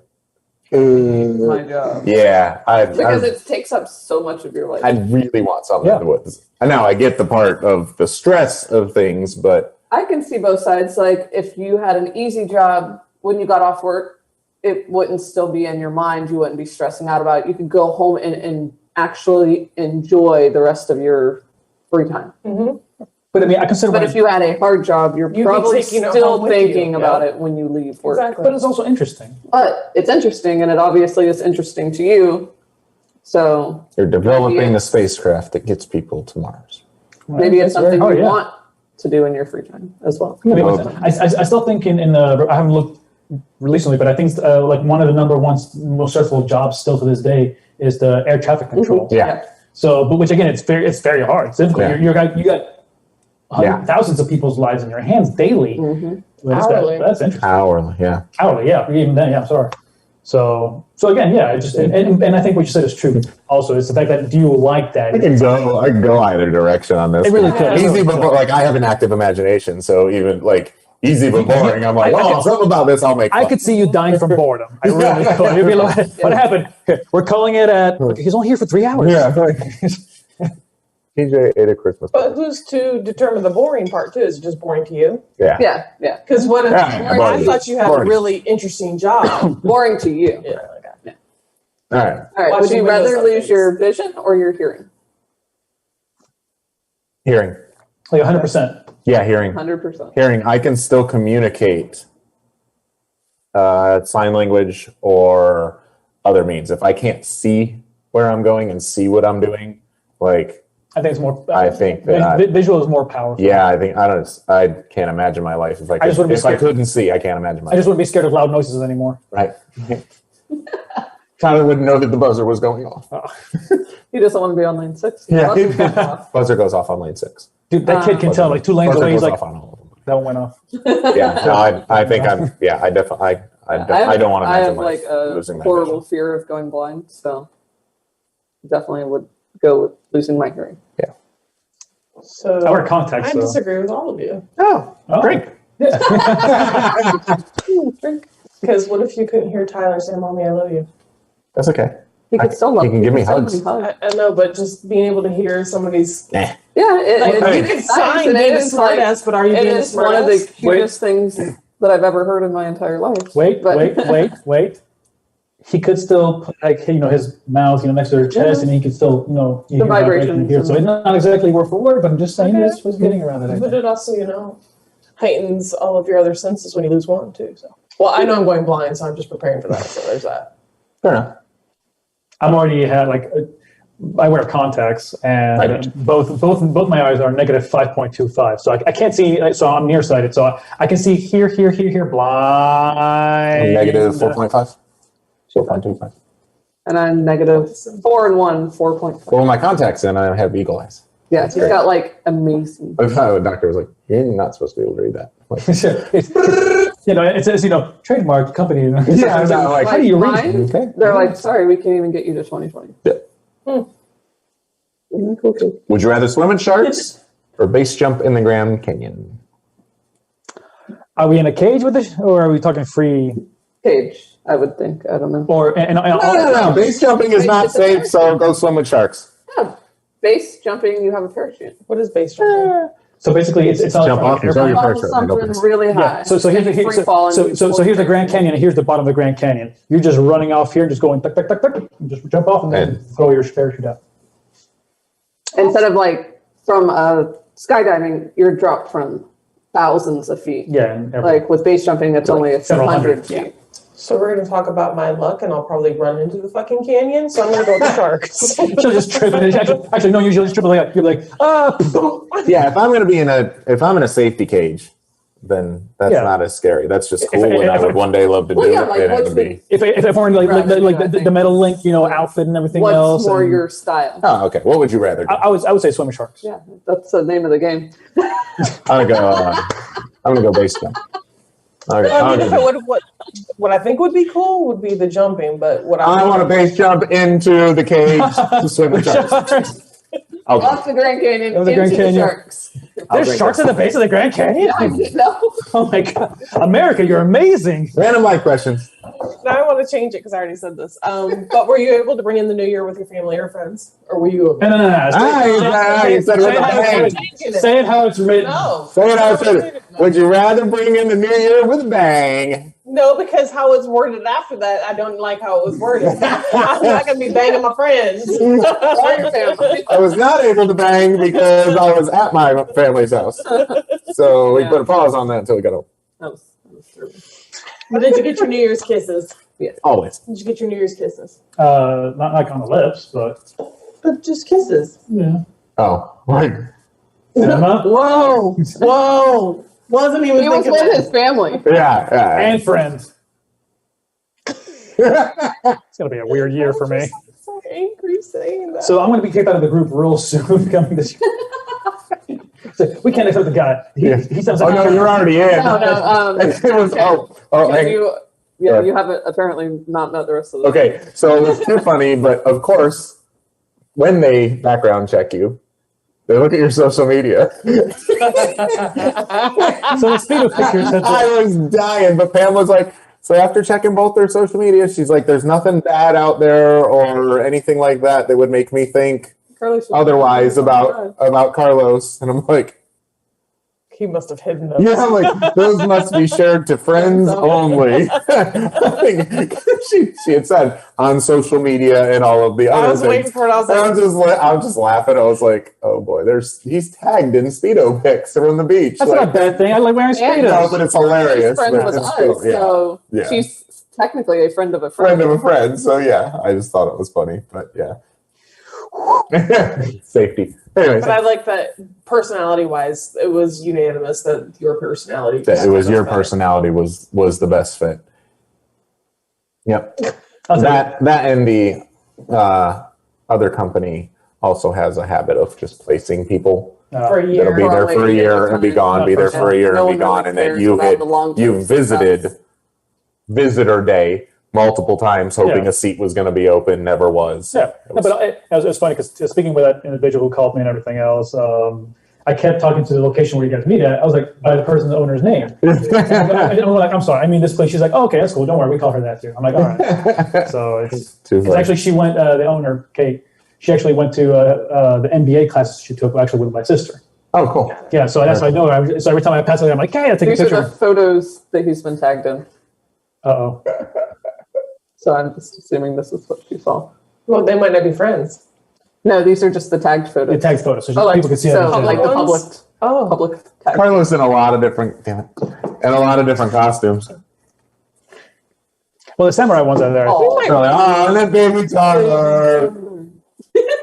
my job. Yeah, because it takes up so much of your life. I really want something in the woods. I know I get the part of the stress of things, but I can see both sides. Like if you had an easy job when you got off work, it wouldn't still be in your mind. You wouldn't be stressing out about it. You could go home and actually enjoy the rest of your free time. Mm-hmm. But I mean, I consider. But if you had a hard job, you'd probably still thinking about it when you leave work. Exactly. But it's also interesting. But it's interesting, and it obviously is interesting to you. So you're developing the spacecraft that gets people to Mars. Maybe it's something you want to do in your free time as well. I mean, I still think in the I haven't looked recently, but I think like one of the number one most stressful jobs still to this day is the air traffic control. Mm-hmm. Yeah. So, but which again, it's very hard. It's difficult. Yeah. You got thousands of people's lives in your hands daily. Mm-hmm. Hourly. That's interesting. Hourly, yeah. Hourly, yeah. Even then, yeah. Sorry. So again, yeah. I just and I think what you said is true. Also, it's the fact that do you like that? I can go either direction on this. It really could. Easy, but like I have an active imagination, so even like easy but boring, I'm like, something about this I'll make fun. I could see you dying from boredom. I really could. You'd be like, what happened? We're calling it at. He's only here for 3 hours. Yeah. TJ ate a Christmas But who's to determine the boring part too? Is it just boring to you? Yeah. Yeah. Because what if I thought you had boring. a really interesting job? Boring to you. Yeah. Okay. All right. All right. Would you rather lose your vision or your hearing? Hearing. Like 100%. Yeah, hearing. 100%. Hearing. I can still communicate sign language or other means. If I can't see where I'm going and see what I'm doing, like I think it's more. I think that visual is more powerful. Yeah, I can't imagine my life if I couldn't see. I can't imagine my life. I just wouldn't be scared of loud noises anymore. Right. Tyler wouldn't know that the buzzer was going off. He doesn't want to be on lane 6. Yeah. Buzzer goes off on lane 6. Dude, that kid can tell like 2 lanes away. He's like, on all of them. that one went off. Yeah, no, I think I definitely I don't want to imagine I have like a horrible fear of going blind, so definitely would go with losing my hearing. Yeah. So I wear contacts. I disagree with all of you. Oh, drink. Yeah. Because what if you couldn't hear Tyler say, "Mommy, I love you"? That's okay. He could still love he can give me hugs. I know, but just being able to hear somebody's Yeah, you can sign being a smart ass, but are you being a smart one ass? of the cutest things that I've ever heard in my entire life. Wait. He could still put like his mouth next to her chest, and he could still the vibrations. Here. So it's not exactly word for word, but I'm just saying this was getting around it. But it also heightens all of your other senses when you lose one too. So I know I'm going blind, so I'm just preparing for that. So there's that. Fair enough. I'm already had I wear contacts, and both my eyes are negative 5.25, so I can't see. So I'm nearsighted, so I can see here, blind. Negative 4.5. 4.25. And I'm negative 4 and 1, 4.5. Well, my contacts in, I have eagle eyes. Yeah, he's got amazing. The doctor was like, "You're not supposed to be able to read that." Like, it says trademark company. Yeah, like, how do you read? Okay. They're like, sorry, we can't even get you to 2020. Yeah. Cool. Would you rather swim in sharks or base jump in the Grand Canyon? Are we in a cage with this, or are we talking free? Cage, I would think. I don't know. No. Base jumping is not safe, so go swim with sharks. Yeah. Base jumping, you have a parachute. What is base jumping? So basically, it's not jump off and throw your parachute. Something really high. Yeah. So here's the Grand Canyon, and here's the bottom of the Grand Canyon. You're just running off here, just going tuck, tuck, tuck, tuck. You just jump off and then throw your parachute out. Instead of from skydiving, you're dropped from thousands of feet. Yeah. With base jumping, it's only a few hundred feet. Yeah. So we're going to talk about my luck, and I'll probably run into the fucking canyon. So I'm going to go with the sharks. She'll just trip. Actually, no. Usually, just trip like you're like, Yeah, if I'm going to be in a safety cage, then that's not as scary. That's just cool, and I would one day love to do it. If we're in the metal link, outfit and everything else. What's more your style? Oh, okay. What would you rather do? I would say swim with sharks. Yeah, that's the name of the game. I'm gonna go base jump. What I think would be cool would be the jumping, but I want to base jump into the cage to swim with sharks. Off the Grand Canyon Of the Grand into Canyon. the sharks. There's sharks at the base of the Grand Canyon? I didn't know. Oh my God. America, you're amazing. Random mic questions. Now I want to change it because I already said this. But were you able to bring in the new year with your family or friends? Or were you? No. You said with a bang. Say it how it's written. No. Say it how I said it. Would you rather bring in the new year with a bang? No, because how it's worded after that, I don't like how it was worded. I'm not going to be banging my friends. Or your family. I was not able to bang because I was at my family's house. So we put a pause on that until we got home. That was disturbing. But did you get your New Year's kisses? Always. Did you get your New Year's kisses? Not like on the lips, but But just kisses. yeah. Oh, like Cinema Whoa. Wasn't even He was thinking with that. his family. yeah. and friends. It's gonna be a weird year for me. So angry saying that. So I'm gonna be kicked out of the group real soon coming this year. So we can't accept the guy. He sounds Oh like no, you're already in. No. It was, Because hey. you haven't apparently not met the rest of the Okay, so it was too funny, but of course, when they background check you, they look at your social media. So the speedo picture said I that. was dying, but Pam was like, so after checking both their social media, she's like, there's nothing bad out there or anything like that that would make me think otherwise about Carlos. And I'm like, He must have hidden them. yeah, I'm like, those must be shared to friends only. she had said on social media and all of the I other was waiting things. for it. I was And like, I was just laughing. I was like, oh boy, he's tagged in Speedo pics from the beach. That's not a bad thing. I like wearing Yeah, No, speedos. but it's She's hilarious. friends but with it's us, still- so Yeah. she's technically a friend of a friend. Friend of a friend. So yeah, I just thought it was funny, but yeah. Safety. Anyways, but I like that personality-wise, it was unanimous that your personality. it was your better. personality was the best fit. Yep. I'll tell That and the other company also has a habit of just placing people you. For a year. that'll be there for a year and be gone, be there Yeah. for a year No and be one gone, and really then cares about the long-term you visited success. visitor day multiple times, hoping Yeah. a seat was going to be open, never was. Yeah, no, but it was funny because speaking with that individual who called me and everything else, I kept talking to the location where you guys meet at. I was like, by the person's owner's name. And I'm like, I'm sorry, I mean this place. She's like, oh, okay, that's cool. Don't worry, we call her that too. I'm like, all right. So it's Too because funny. actually she went. The owner, Kate, she actually went to the MBA classes she took actually with my sister. Oh, cool. Yeah, so that's how I know her. So every time I pass her, I'm like, hey, I take a These are picture. the photos that he's been tagged in. Uh-oh. So I'm just assuming this is what she saw. Well, they might not be friends. No, these are just the tagged photos. It tags photos, so Oh, like, people can see so, it. like the public Oh. tag. Carlos in a lot of different, costumes. Well, the samurai ones are there. Oh. They're like, oh, that baby Tyler.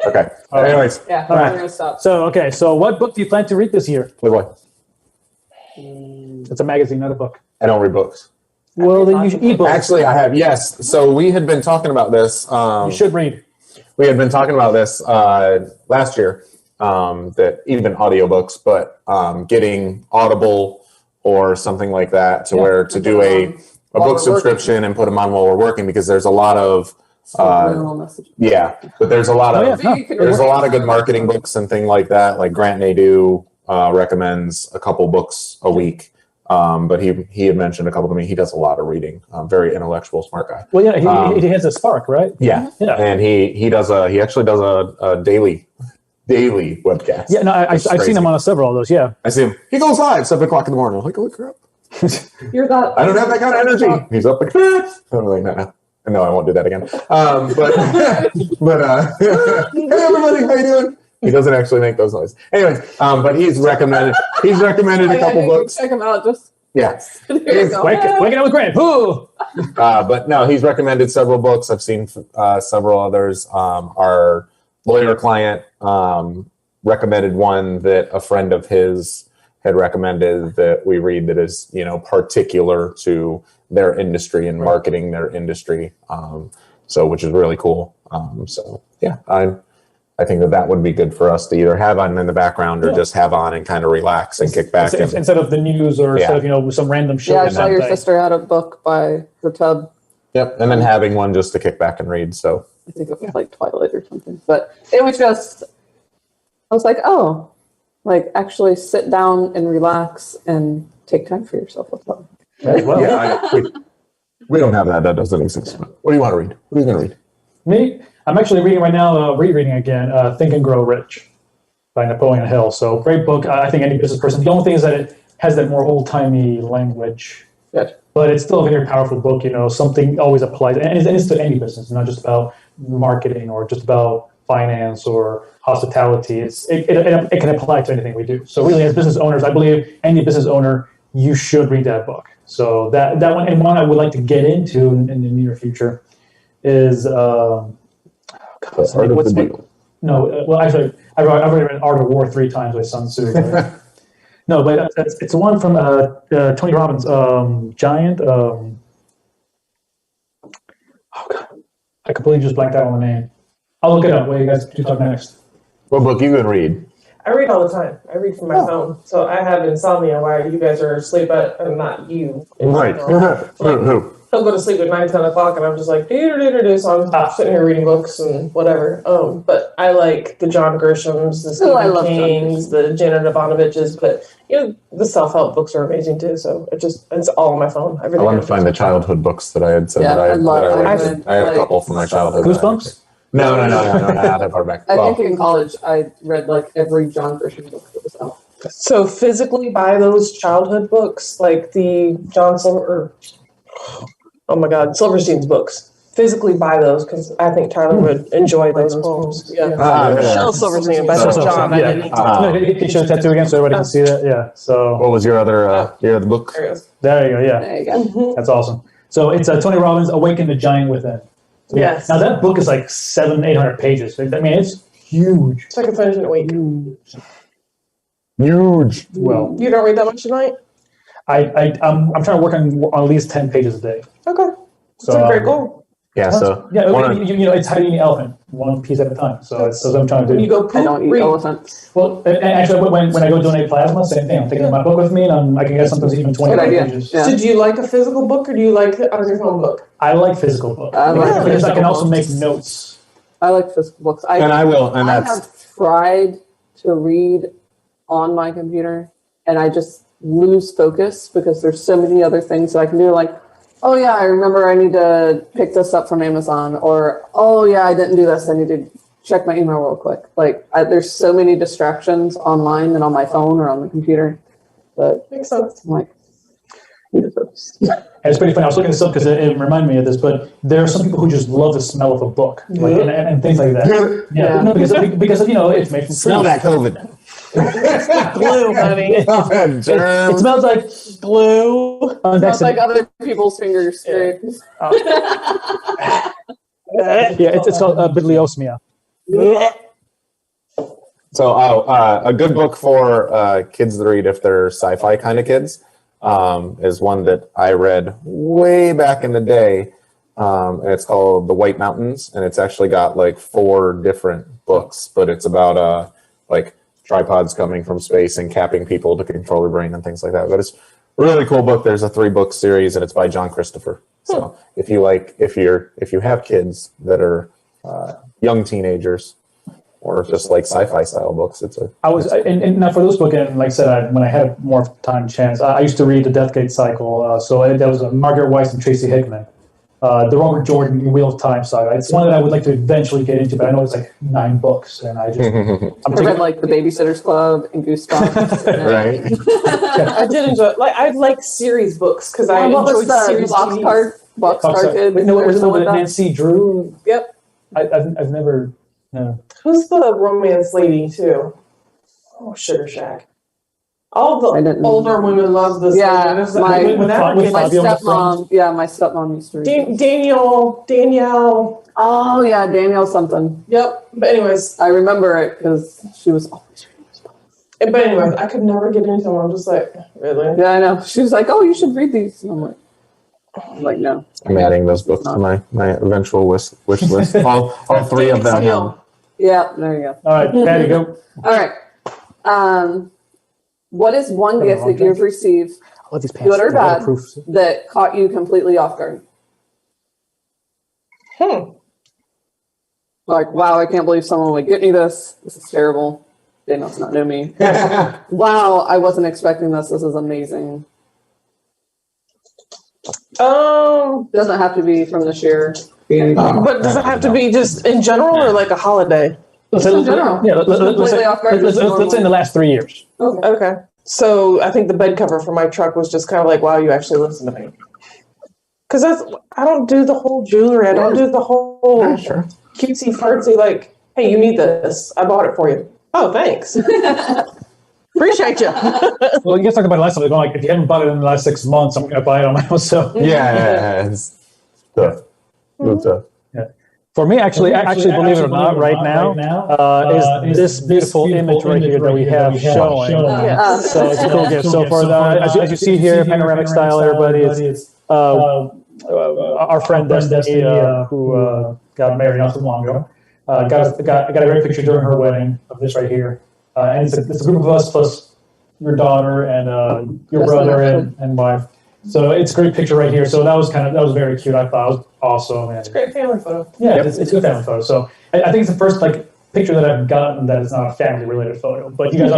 Okay. All right. Anyways, Yeah, All right. we're gonna stop. So what book do you plan to read this year? Playboy. It's a magazine, not a book. I don't read books. Well, then you should e-books. Actually, I have, yes. So we had been talking about this. You should read. We had been talking about this last year, that even audiobooks, but getting Audible or something like that to Yeah. where to do a While book we're subscription and put them on while we're working, because there's a lot of Subliminal message. yeah, but there's a lot Oh, of yeah. No, You can there's a read lot of good it. marketing books and things like that. Like Grant Nadeau recommends a couple books a week. But he had mentioned a couple to me. He does a lot of reading. Very intellectual, smart guy. Well, yeah, he has a spark, right? Yeah, Yeah. and he actually does a daily webcast. Yeah, no, I've seen him on several of those. Yeah. I see him. He goes live 7:00 in the morning. I'm like, oh crap! You're that. I don't have that kind of energy. He's up like, I'm like, no, I won't do that again. But hey everybody, how you doing? He doesn't actually make those noises. Anyways, but he's recommended a couple books. Check them out. Just Yeah. there you go. Waking up with Grant. Ooh. But no, he's recommended several books. I've seen several others. Our lawyer client recommended one that a friend of his had recommended that we read that is, particular to their industry and marketing their industry. So which is really cool. So yeah, I think that would be good for us to either have on in the background or just have on and kind of relax and kick back. Instead of the news or instead of some random shit. Yeah, I and saw that your thing. sister had a book by her tub. Yep, and then having one just to kick back and read. So I think it was like Twilight or something. But it was just I was like, oh, like actually sit down and relax and take time for yourself. Well, Yeah, we don't have that. That doesn't exist. What do you want to read? What are you going to read? me, I'm actually reading right now, rereading again, Think and Grow Rich by Napoleon Hill. So great book. I think any business person, the only thing is that it has that more old-timey language. Good. But it's still a very powerful book, something always applies, and it's to any business, not just about marketing or just about finance or hospitality. It can apply to anything we do. So really, as business owners, I believe any business owner, you should read that book. So that one, and one I would like to get into in the near future is, Art of the Deal. no, well, actually, I've already read Art of War 3 times by Sun Tzu. Right? No, but it's one from Tony Robbins, Giant. Oh God, I completely just blanked out on the name. I'll look it up. Wait, you guys do talk next. What book you going to read? I read all the time. I read from my phone. So I have insomnia while you guys are asleep, but not you. Right. Who? He'll go to sleep at 9, 10 o'clock, and I'm just like, so I'm sitting here reading books and whatever. But I like the John Grishams, the Stephen Kings, the Janet Ivanoviches, but the self-help books are amazing too. So it's all on my phone. I want to find the childhood books that I had said that I read. I have a couple from my childhood. Goosebumps? No, not that far back. I think in college I read like every John Grisham book that was out. So physically buy those childhood books, like the John Silverstein's books. Physically buy those because I think Tyler would enjoy those poems. Yeah. Michelle Silverstein, but that's John. He showed a tattoo again so everybody can see that. Yeah. So what was your other book? There you go. Yeah. There you go. That's awesome. So it's Tony Robbins, Awaken the Giant Within. So, yes. Now that book is like 700-800 pages. I mean, it's huge. So I can finish in a week. Huge. Well, you don't read that much tonight? I'm trying to work on at least 10 pages a day. Okay. So That's a great goal. Yeah. So it's how do you eat an elephant, one piece at a time. So that's what I'm trying to do. You go poop, I don't eat elephants. Well, and actually, when I go donate plasma, same thing. I'm taking my book with me, and I can get sometimes even 20 pages. Yeah. So do you like a physical book or do you like it on your phone book? I like physical books because I can also make notes. I like physical books. I have tried to read on my computer, and I just lose focus because there's so many other things that I can do. Like, oh yeah, I remember I need to pick this up from Amazon, or oh yeah, I didn't do this. I need to check my email real quick. Like, there's so many distractions online and on my phone or on the computer. But makes sense. I'm like, I need to focus. And it's pretty funny. I was looking this up because it reminded me of this, but there are some people who just love the smell of a book, like, and things like that. Yeah. No, because it's made from smell that COVID. Glue, honey. It smells like glue. It smells like other people's fingers. Yeah, it's called bibliosmia. So, a good book for kids to read if they're sci-fi kind of kids is one that I read way back in the day. And it's called The White Mountains, and it's actually got like 4 different books, but it's about like tripods coming from space and capping people to control their brain and things like that. But it's a really cool book. There's a 3-book series, and it's by John Christopher. So if you have kids that are young teenagers or just like sci-fi style books, and now for this book, and like I said, when I had more time chance, I used to read the Deathgate Cycle. So that was Margaret Weiss and Tracy Hickman. The Robert Jordan Wheel of Time saga. It's one that I would like to eventually get into, but I know it's like 9 books, and I read like The Babysitter's Club and Goosebumps. Right. I did enjoy. I like series books because I enjoyed series. Boxcar Kids. Wait, no, was it with Nancy Drew? Yep. I've never. No. Who's the romance lady too? Oh, Sugar Shack. All the older women love this. Yeah, my stepmom. Yeah, my stepmom used to read. Danielle. Oh yeah, Danielle something. Yep. But anyways, I remember it because she was always reading those books. But anyways, I could never get into them. I'm just like, really? Yeah, I know. She was like, "Oh, you should read these." And I'm like, no. I'm adding those books to my eventual wish list. All 3 of them. Yeah, there you go. All right, Paddy, go. All right. What is one gift that you've received, good or bad, that caught you completely off guard? Like, wow, I can't believe someone would get me this. This is terrible. They must not know me. Wow, I wasn't expecting this. This is amazing. Doesn't have to be from this year. But does it have to be just in general or like a holiday? Let's in general. Yeah, let's say in the last 3 years. Okay. So I think the bed cover for my truck was just kind of like, wow, you actually listen to me. Because I don't do the whole jewelry. I don't do the whole cutesy fartsy, like, hey, you need this. I bought it for you. Oh, thanks. Appreciate you. Well, you guys talked about it last time. Like, if you haven't bought it in the last 6 months, I'm going to buy it on my own. So Yeah. It's tough. It's tough. for me, actually, believe it or not, right now, is this beautiful image right here that we have showing. So it's a cool gift. So for as you see here, panoramic style, everybody, it's our friend Destiny, who got married not too long ago, got a great picture during her wedding of this right here. And it's a group of us plus your daughter and your brother and wife. So it's a great picture right here. So that was very cute. I thought it was awesome. And It's a great family photo. yeah, it's a good family photo. So I think it's the first picture that I've gotten that is not a family related photo. But you guys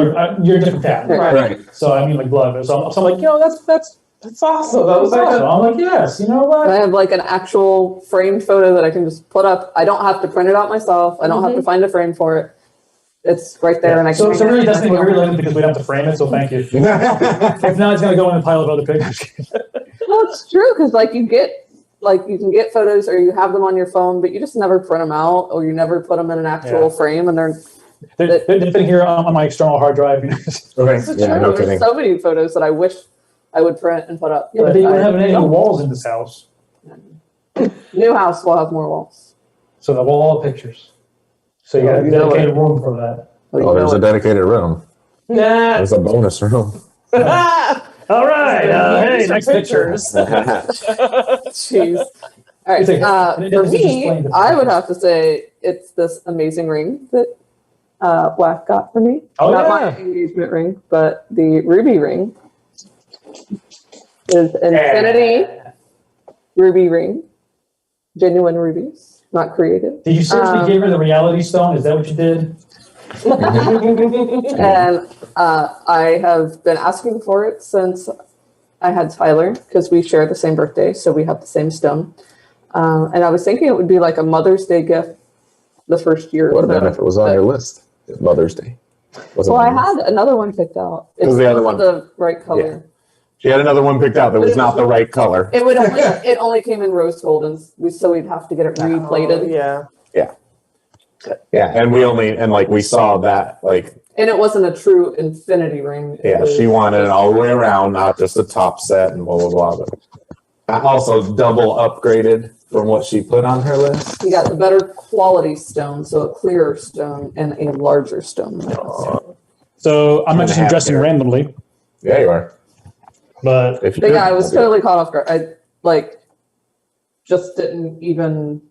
you're a different family, Right. So I mean, like blood. So I'm like, That's awesome. That was awesome. I'm like, yes, you know what? I have like an actual framed photo that I can just put up. I don't have to print it out myself. I don't have to find a frame for it. It's right there, and I can. So really, Destiny, we're related because we don't have to frame it. So thank you. If not, it's gonna go in a pile of other pictures. Well, it's true because you can get photos or you have them on your phone, but you just never print them out or you never put them in an actual frame, and they're been here on my external hard drive. Okay. Yeah, no kidding. There's so many photos that I wish I would print and put up. Yeah, but you don't have any walls in this house. New house will have more walls. So the wall of pictures. So you got a dedicated room for that. Oh, there's a dedicated room. Nah. There's a bonus room. All right. Hey, next pictures. Jeez. All right. For me, I would have to say it's this amazing ring that Wack got for me. Oh, Not my engagement ring, but the ruby ring is infinity ruby ring. Genuine rubies, not created. Did you seriously give her the reality stone? Is that what you did? And I have been asking for it since I had Tyler because we share the same birthday, so we have the same stone. And I was thinking it would be like a Mother's Day gift the first year. What about if it was on your list? Mother's Day. Well, I had another one picked out. It the other one? The right color. She had another one picked out that was not the right color. It only came in rose gold, and so we'd have to get it replated. Yeah. Yeah, and we saw that And it wasn't a true infinity ring. she wanted it all the way around, not just the top set and blah blah blah. But I also double upgraded from what she put on her list. You got the better quality stone, so a clearer stone and a larger stone. So I'm not just dressing randomly. Yeah, you are. But I was totally caught off guard. I just didn't even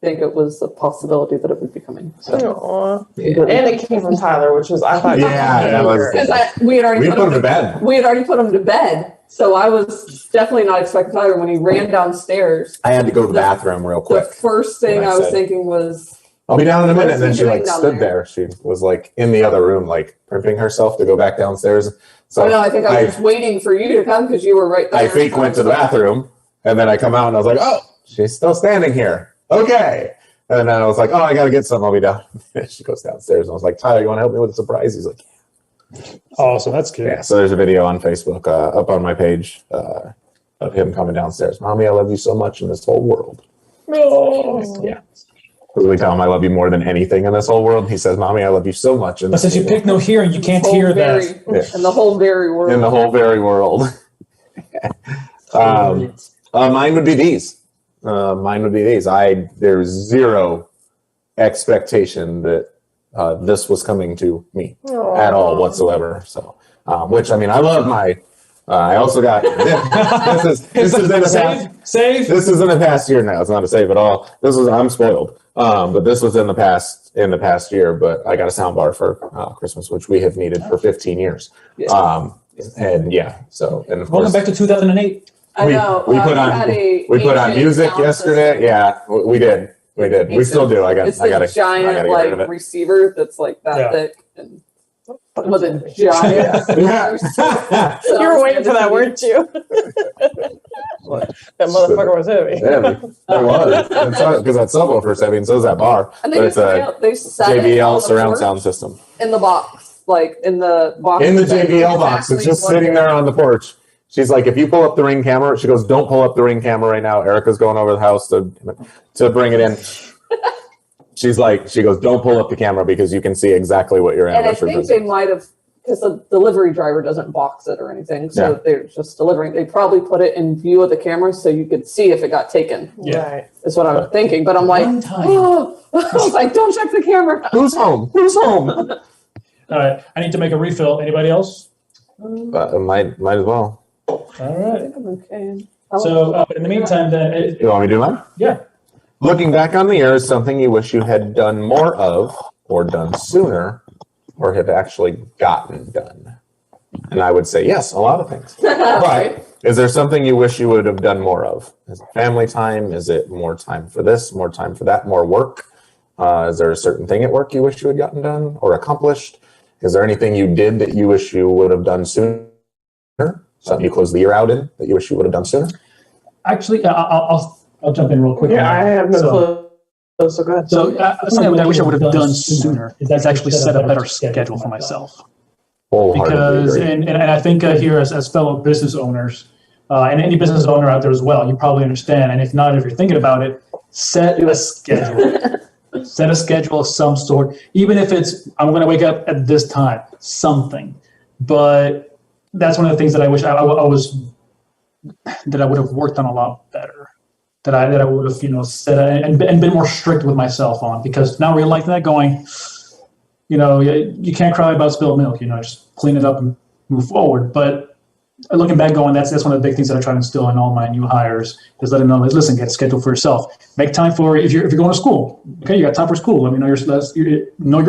think it was a possibility that it would be coming. So. Yeah. And it came from Tyler, which was I thought. Yeah, that was. We had already put him to bed. We had already put him to bed, so I was definitely not expecting Tyler when he ran downstairs. I had to go to the bathroom real quick. The first thing I was thinking was, I'll be down in a minute. And then she stood there. She was in the other room, prepping herself to go back downstairs. So I think I was just waiting for you to come because you were right there. I fake went to the bathroom, and then I come out and I was like, oh, she's still standing here. Okay. And then I was like, oh, I got to get something. I'll be down. She goes downstairs and I was like, Tyler, you want to help me with a surprise? He's like, awesome. That's good. Yeah. So there's a video on Facebook up on my page of him coming downstairs. Mommy, I love you so much in this whole world. Oh. Yeah. Because we tell him I love you more than anything in this whole world. He says, Mommy, I love you so much. But since you picked no hearing, you can't hear that. In the whole very world. In the whole very world. Mine would be these. There's zero expectation that this was coming to me at all whatsoever. So, which I love my. I also got this is in the save. This is in the past year now. It's not a save at all. I'm spoiled. But this was in the past year. But I got a sound bar for Christmas, which we have needed for 15 years. Yeah. And yeah, so and of course, welcome back to 2008. I know. We put on music yesterday. Yeah, we did. We still do. I got a giant receiver that's that thick. And With a giant. You were waiting for that, weren't you? That motherfucker was heavy. Heavy. It was. Because that subwoofer's heavy, and so is that bar. And But it's a they set it JBL on the surround porch sound system. in the box, like in the box. In the JBL box, it's just sitting there on the porch. She's like, if you pull up the Ring camera, she goes, don't pull up the Ring camera right now. Erica's going over the house to bring it in. She's like, she goes, don't pull up the camera because you can see exactly what your And I anniversary think present. they might have, because the delivery driver doesn't box it or anything, so they're just delivering. They probably put it in view of the camera so you could see if it got taken. Yeah. Right. Is what I'm thinking. But I'm like, One time. oh, like don't check the camera. Who's home? Who's home? All right. I need to make a refill. Anybody else? Might as well. All right. Okay. So in the meantime, then, You want me to do mine? yeah. Looking back on the year is something you wish you had done more of, or done sooner, or have actually gotten done. And I would say yes, a lot of things. But is there something you wish you would have done more of? Is it family time? Is it more time for this, more time for that, more work? Is there a certain thing at work you wish you had gotten done or accomplished? Is there anything you did that you wish you would have done sooner? Something you closed the year out in that you wish you would have done sooner? Actually, I'll jump in real quick. Yeah, I have no clue. So go ahead. So something that I wish I would have done sooner is actually set a better schedule for myself. Because, and I think here as fellow business owners, and any business owner out there as well, you probably understand. And if not, if you're thinking about it, set a schedule. Set a schedule of some sort, even if it's, I'm going to wake up at this time, something. But that's one of the things that I wish I would have worked on a lot better. That I would have, set and been more strict with myself on, because now realizing that going, you can't cry about spilled milk, just clean it up and move forward. But looking back going, that's one of the big things that I try to instill in all my new hires is let them know, listen, get a schedule for yourself. Make time for, if you're going to school, okay, you got time for school. Let me know your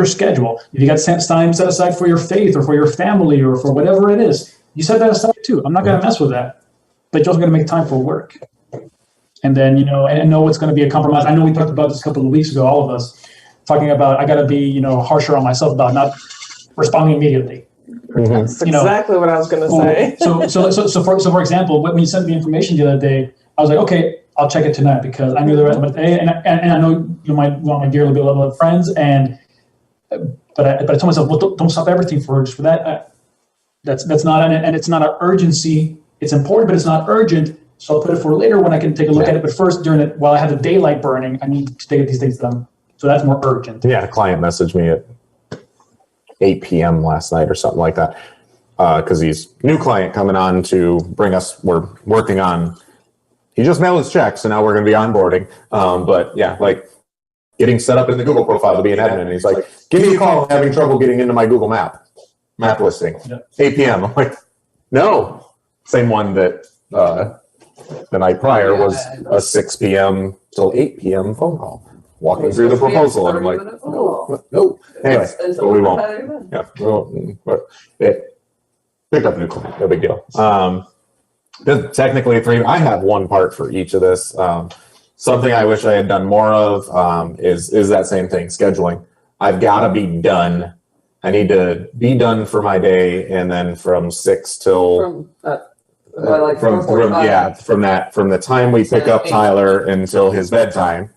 schedule. If you got time set aside for your faith or for your family or for whatever it is, you set that aside too. I'm not going to mess with that, but you're also going to make time for work. And then, and know it's going to be a compromise. I know we talked about this a couple of weeks ago, all of us, talking about I got to be, harsher on myself about not responding immediately. That's exactly what I was going to say. So for example, when you sent me information the other day, I was like, okay, I'll check it tonight because I knew the rest of it. And I know you might want my dear little level of friends. But I told myself, well, don't stop everything just for that. That's not, and it's not an urgency. It's important, but it's not urgent. So I'll put it for later when I can take a look at it. But first, while I have the daylight burning, I need to get these things done. So that's more urgent. Yeah, a client messaged me at 8 p.m. last night or something like that. Because he's new client coming on to bring us, we're working on, he just mailed his check, so now we're going to be onboarding. But yeah, like getting set up in the Google profile to be an admin. And he's like, give me a call, I'm having trouble getting into my Google map listing. Yep. 8 p.m. I'm like, no. Same one that the night prior was a 6 p.m. till 8 p.m. phone call. Walking through the proposal, and I'm like, no. Anyway, so we won't. Yeah, it picked up a new client, no big deal. Technically, I have one part for each of this. Something I wish I had done more of is that same thing, scheduling. I've got to be done. I need to be done for my day, and then from 6 till from the time we pick up Tyler until his bedtime.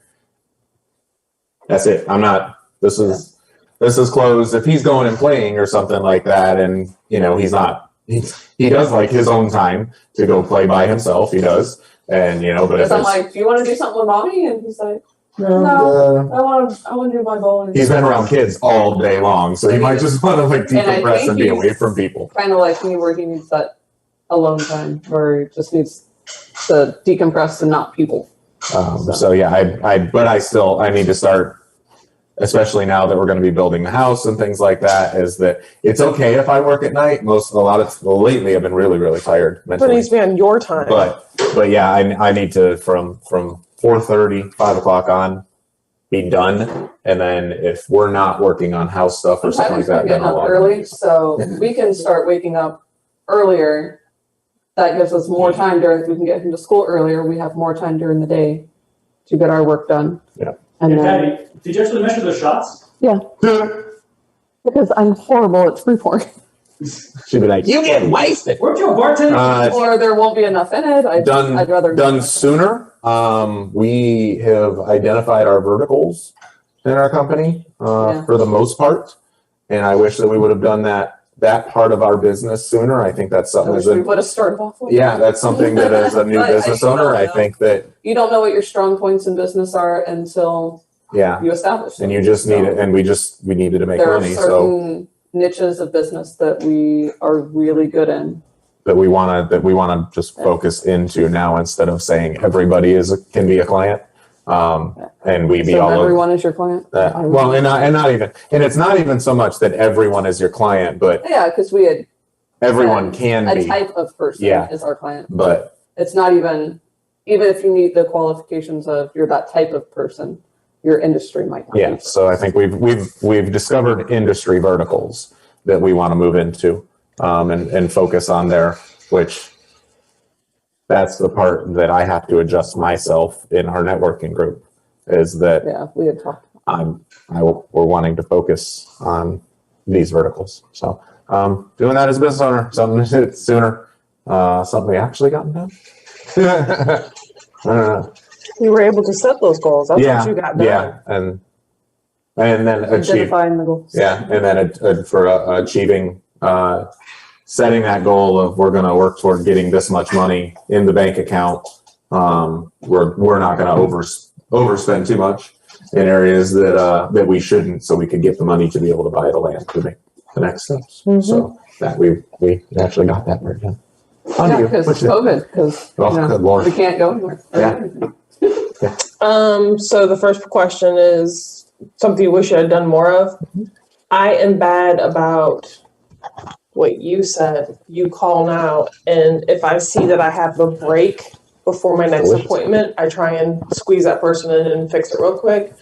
That's it. I'm not. This is closed. If he's going and playing or something like that, and he's not. He does like his own time to go play by himself. He does, and but if I'm like, do you want to do something with mommy? And he's like, no, I want to do my bowling. He's been around kids all day long, so he might just want to decompress and be away from people. Kind of like me, where he needs that alone time, where he just needs to decompress and not people. So yeah, I need to start, especially now that we're going to be building the house and things like that, is that it's okay if I work at night. Lately I've been really, really tired mentally. But it needs to be on your time. But yeah, I need to from 4:30, 5 o'clock on, be done. And then if we're not working on house stuff or something like that, then I'll up early, so we can start waking up earlier. That gives us more time if we can get him to school earlier, we have more time during the day to get our work done. Yeah. And Paddy, did you actually measure the shots? Yeah. Because I'm horrible at reporting. She'd be like, "You get wasted." Where's your bartender? Or there won't be enough in it. I'd rather done sooner. We have identified our verticals in our company for the most part, and I wish that we would have done that part of our business sooner. I think that's something. we would have started off with. Yeah, that's something that as a new business owner, I think that you don't know what your strong points in business are until you establish them. And you just need it, and we needed to make money. There are certain niches of business that we are really good in. That we want to just focus into now instead of saying everybody can be a client. And we be all everyone is your client. Well, and not even, and it's not even so much that everyone is your client, but because we had everyone can be a type of person is our client. But it's not even if you meet the qualifications of you're that type of person, your industry might not. Yeah. So I think we've discovered industry verticals that we want to move into and focus on there, which. That's the part that I have to adjust myself in our networking group is that we had talked. We're wanting to focus on these verticals. So doing that as a business owner, something sooner, something we actually gotten done. I don't know. You were able to set those goals. That's what you got done. Yeah, and then Identifying the goals. Yeah, and then for achieving. Setting that goal of we're going to work toward getting this much money in the bank account. We're not going to overspend too much in areas that we shouldn't, so we could get the money to be able to buy the land to make the next steps. Mm-hmm. So that we actually got that right done. Because COVID, because good Lord, we can't go anywhere. Yeah. So the first question is something you wish you had done more of. Mm-hmm. I am bad about what you said. You call now, and if I see that I have a break before my next appointment, I try and squeeze that person in and fix it real quick.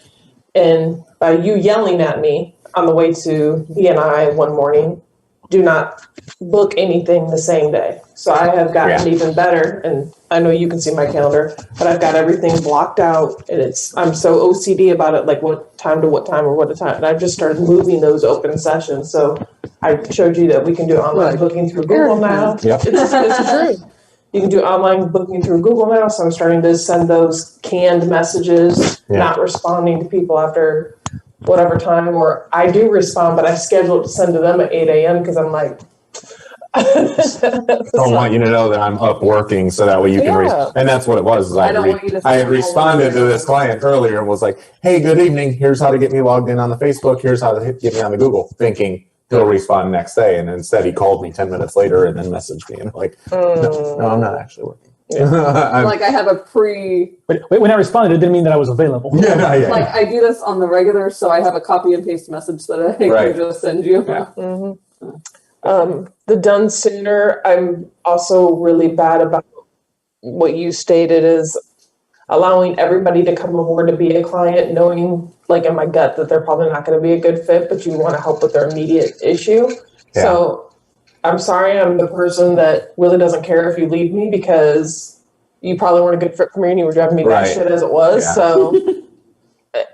And by you yelling at me on the way to BNI one morning, do not book anything the same day. So I have gotten even better, and I know you can see my calendar, but I've got everything blocked out, and I'm so OCD about it, like what time to what time or what time. And I've just started moving those open sessions. So I showed you that we can do online booking through Google now. Yep. It's true. You can do online booking through Google now. So I'm starting to send those canned messages, not responding to people after whatever time, or I do respond, but I schedule it to send to them at 8 a.m. because I'm like, I don't want you to know that I'm up working so that way you can and that's what it was. I had responded to this client earlier and was like, hey, good evening. Here's how to get me logged in on the Facebook. Here's how to get me on the Google, thinking he'll respond next day. And instead he called me 10 minutes later and then messaged me. And I'm like, no, I'm not actually working. Yeah. Like I have a when I responded, it didn't mean that I was available. Like I do this on the regular, so I have a copy and paste message that I can just send you. Yeah. Mm-hmm. The done sooner, I'm also really bad about what you stated is allowing everybody to come aboard to be a client, knowing like in my gut that they're probably not going to be a good fit, but you want to help with their immediate issue. Yeah. So I'm sorry, I'm the person that really doesn't care if you leave me because you probably weren't a good fit for me and you were driving me that shit as it was. Yeah. So,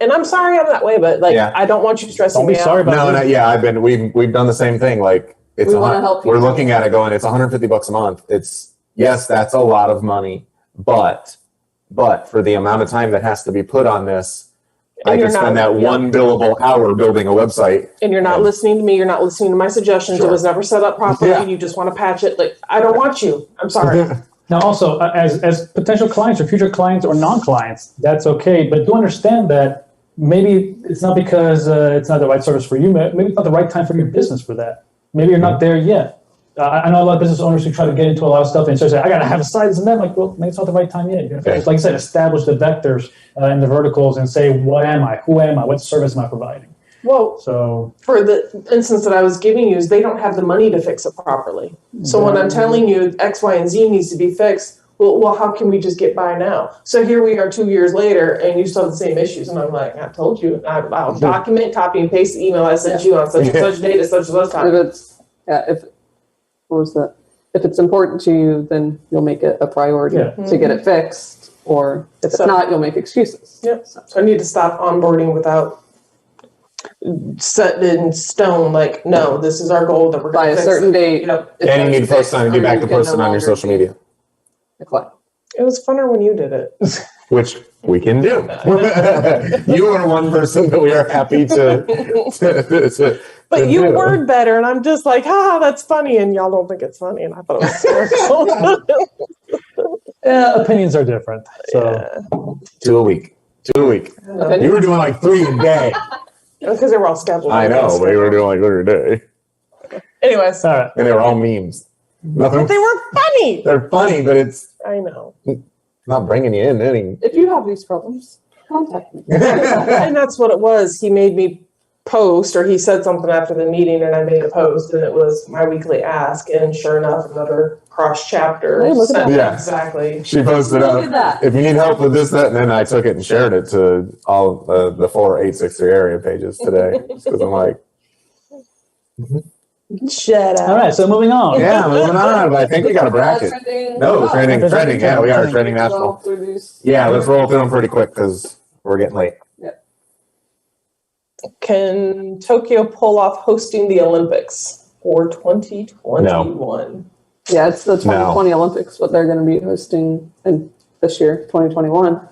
and I'm sorry I'm that way, but like, I don't want you stressing me out. Sorry about we've done the same thing. Like it's we're looking at it going, it's $150 a month. It's that's a lot of money, but for the amount of time that has to be put on this, I can spend that one billable hour building a website. And you're not listening to me. You're not listening to my suggestions. It was never set up properly. Yeah. You just want to patch it. Like, I don't want you. I'm sorry. Now, also, as potential clients or future clients or non-clients, that's okay. But do understand that maybe it's not because it's not the right service for you. Maybe it's not the right time for your business for that. Maybe you're not there yet. I know a lot of business owners who try to get into a lot of stuff and start saying, I got to have a site and then like, well, maybe it's not the right time yet. Like I said, establish the vectors and the verticals and say, what am I? Who am I? What service am I providing? Well, so for the instance that I was giving you is they don't have the money to fix it properly. So when I'm telling you X, Y, and Z needs to be fixed, well, how can we just get by now? So here we are 2 years later and you still have the same issues. And I'm like, I told you, I'll document, copy and paste the email I sent you on such and such date at such and such time. If it's important to you, then you'll make it a priority to get it fixed. Or if it's not, you'll make excuses. Yep. So I need to stop onboarding without set in stone. Like, no, this is our goal that we're By going a certain date. You know, And you need to post on, get back to posting on your social media, it was funner when you did it. which we can do. You are one person that we are happy to But you do. word better, and I'm just like, haha, that's funny, and y'all don't think it's funny, and I thought it was hysterical. Yeah, opinions are different. So 2 a week. 2 a week. You were doing like 3 a day. Because they were all scheduled. I know, but you were doing like 3 a day. Anyways, all right. And they were all memes. Nothing. but they were funny. They're funny, but it's I know. not bringing you in any. If you have these problems, contact me. And that's what it was. He made me post, or he said something after the meeting, and I made a post, and it was my weekly ask, and sure enough, another cross chapter. Hey, look at that. Yeah. Exactly. She posted Look at that. if you need help with this, that, and then I took it and shared it to all the 4863 area pages today. Because I'm like, Shut up. All right, so moving on. yeah, moving on. But I think we got a bracket. No, trending. Yeah, we are trending national. Yeah, let's roll through them pretty quick because we're getting late. Can Tokyo pull off hosting the Olympics for 2021? Yeah, it's the 2020 Olympics, what they're going to be hosting in this year, 2021.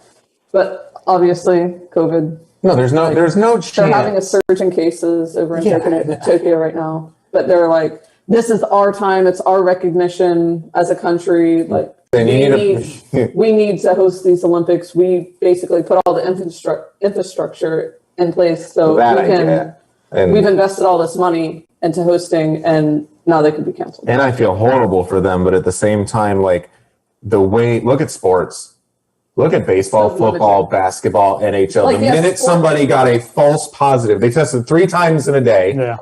But obviously, COVID. No, there's no chance. They're having a surge in cases over in Tokyo right now. But they're like, this is our time. It's our recognition as a country. Like, we need to host these Olympics. We basically put all the infrastructure in place so we've invested all this money into hosting, and now they could be canceled. And I feel horrible for them, but at the same time, like the way, look at sports, look at baseball, football, basketball, NHL. Like, the minute somebody got a false positive, they tested 3 times in a day. Yeah.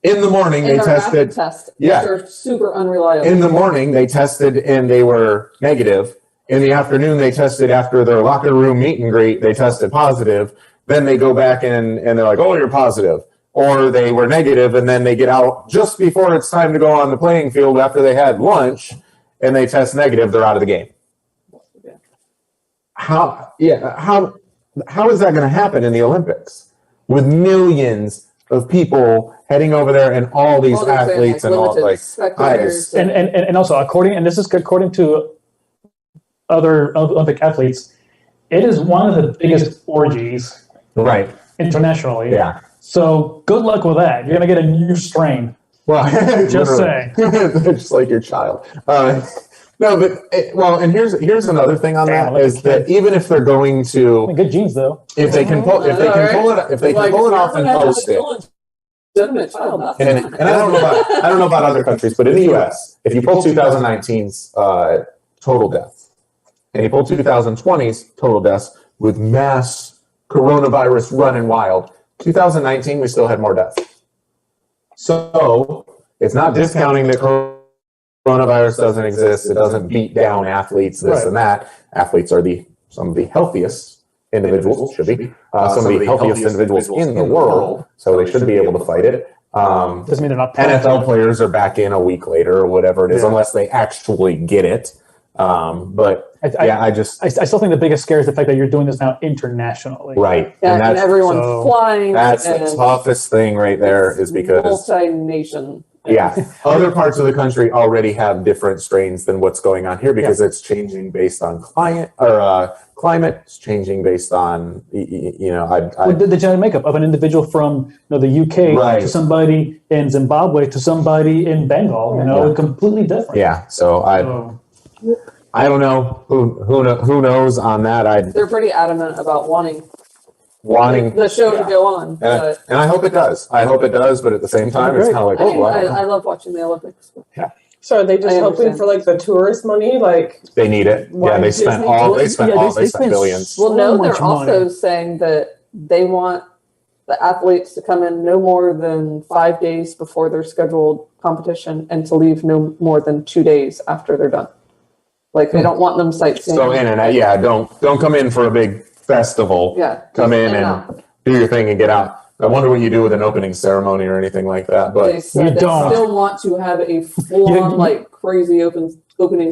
In the morning, they tested. They're super unreliable. In the morning, they tested and they were negative. In the afternoon, they tested after their locker room meet and greet. They tested positive. Then they go back and they're like, oh, you're positive. Or they were negative, and then they get out just before it's time to go on the playing field after they had lunch, and they test negative. They're out of the game. How is that going to happen in the Olympics with millions of people heading over there and all these athletes and all like spectators and also according to other Olympic athletes, it is one of the biggest orgies internationally. Yeah. So good luck with that. You're gonna get a new strain. Well, just saying. Just like your child. No, but and here's another thing on that is that even if they're going to good genes though, if they can pull it off and post it. And I don't know about other countries, but in the U.S., if you pull 2019's total deaths and you pull 2020's total deaths with mass coronavirus running wild, 2019 we still had more deaths. So it's not discounting that coronavirus doesn't exist. It doesn't beat down athletes, this and that. Athletes are some of the healthiest individuals, should be some of the healthiest individuals in the world, so they should be able to fight it. Doesn't mean they're not. NFL players are back in a week later or whatever it is, unless they actually get it. But I still think the biggest scare is the fact that you're doing this now internationally. Right. Yeah, and everyone's flying. That's the toughest thing right there is because multi-nation. Yeah, other parts of the country already have different strains than what's going on here because it's changing based on climate. It's changing based on the genetic makeup of an individual from the UK to somebody in Zimbabwe to somebody in Bengal. Completely different. Yeah, so I don't know who knows on that. They're pretty adamant about wanting the show to go on. And I hope it does. But at the same time, it's kind of like, I love watching the Olympics. Yeah. So are they just hoping for like the tourist money? Like they need it. Yeah, they spent billions. Well, no, they're also saying that they want the athletes to come in no more than 5 days before their scheduled competition and to leave no more than 2 days after they're done. Like they don't want them sightseeing. So in and out, don't come in for a big festival. Yeah. Come in and do your thing and get out. I wonder what you do with an opening ceremony or anything like that, but they still want to have a full-on, like crazy opening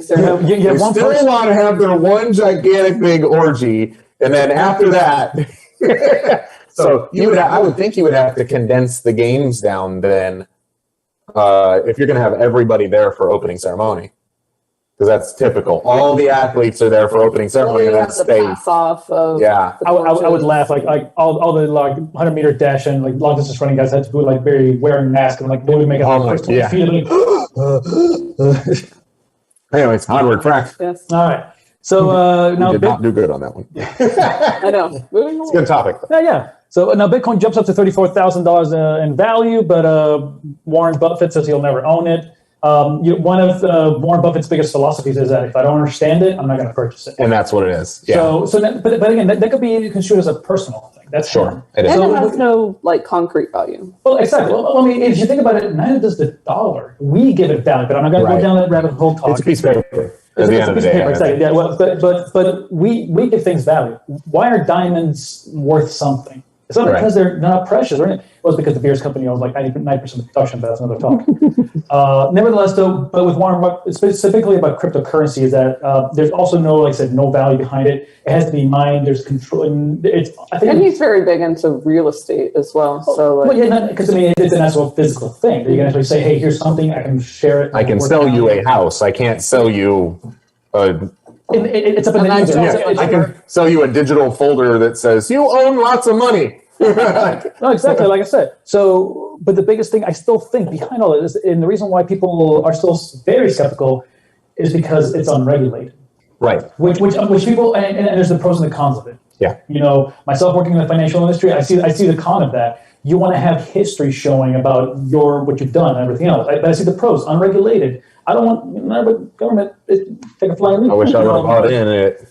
ceremony. They still want to have their one gigantic big orgy, and then after that, So I would think you would have to condense the games down then, if you're going to have everybody there for opening ceremony, because that's typical. All the athletes are there for opening ceremony, and that stays. Pass off of I would laugh like all the 100-meter dash and like long distance running guys had to be like very wearing masks and like they would make it first 20 feet. Anyways, onward, Frack. Yes. All right. So now did not do good on that one. I know. It's a good topic. Yeah. So now Bitcoin jumps up to $34,000 in value, but Warren Buffett says he'll never own it. One of Warren Buffett's biggest philosophies is that if I don't understand it, I'm not going to purchase it. And that's what it is. Yeah. But again, that could be construed as a personal thing. That's sure. It is. And it has no like concrete value. Well, exactly. Well, I mean, if you think about it, neither does the dollar. We give it value, but I'm not going to go down that rabbit hole. It's a piece of paper. At the end of the day, exactly. Yeah. Well, but we give things value. Why are diamonds worth something? It's not because they're not precious, or anything. Well, it's because the Beers Company owns like 90% of the production, but that's another talk. Nevertheless, though, but with Warren Buffett, specifically about cryptocurrency, is that there's also no, like I said, no value behind it. It has to be mined. There's control. And he's very big into real estate as well. So, because it's an actual physical thing. You can actually say, "Hey, here's something. I can share it. I can sell you a house. I can't sell you a." It's up in the user. I can sell you a digital folder that says you own lots of money. No, exactly. Like I said. So, but the biggest thing I still think behind all of this, and the reason why people are still very skeptical, is because it's unregulated. Right. Which people, and there's the pros and the cons of it. Yeah. Myself working in the financial industry, I see the con of that. You want to have history showing about what you've done and everything else. But I see the pros, unregulated. I don't want government take a flying leap. I wish I would have bought in it.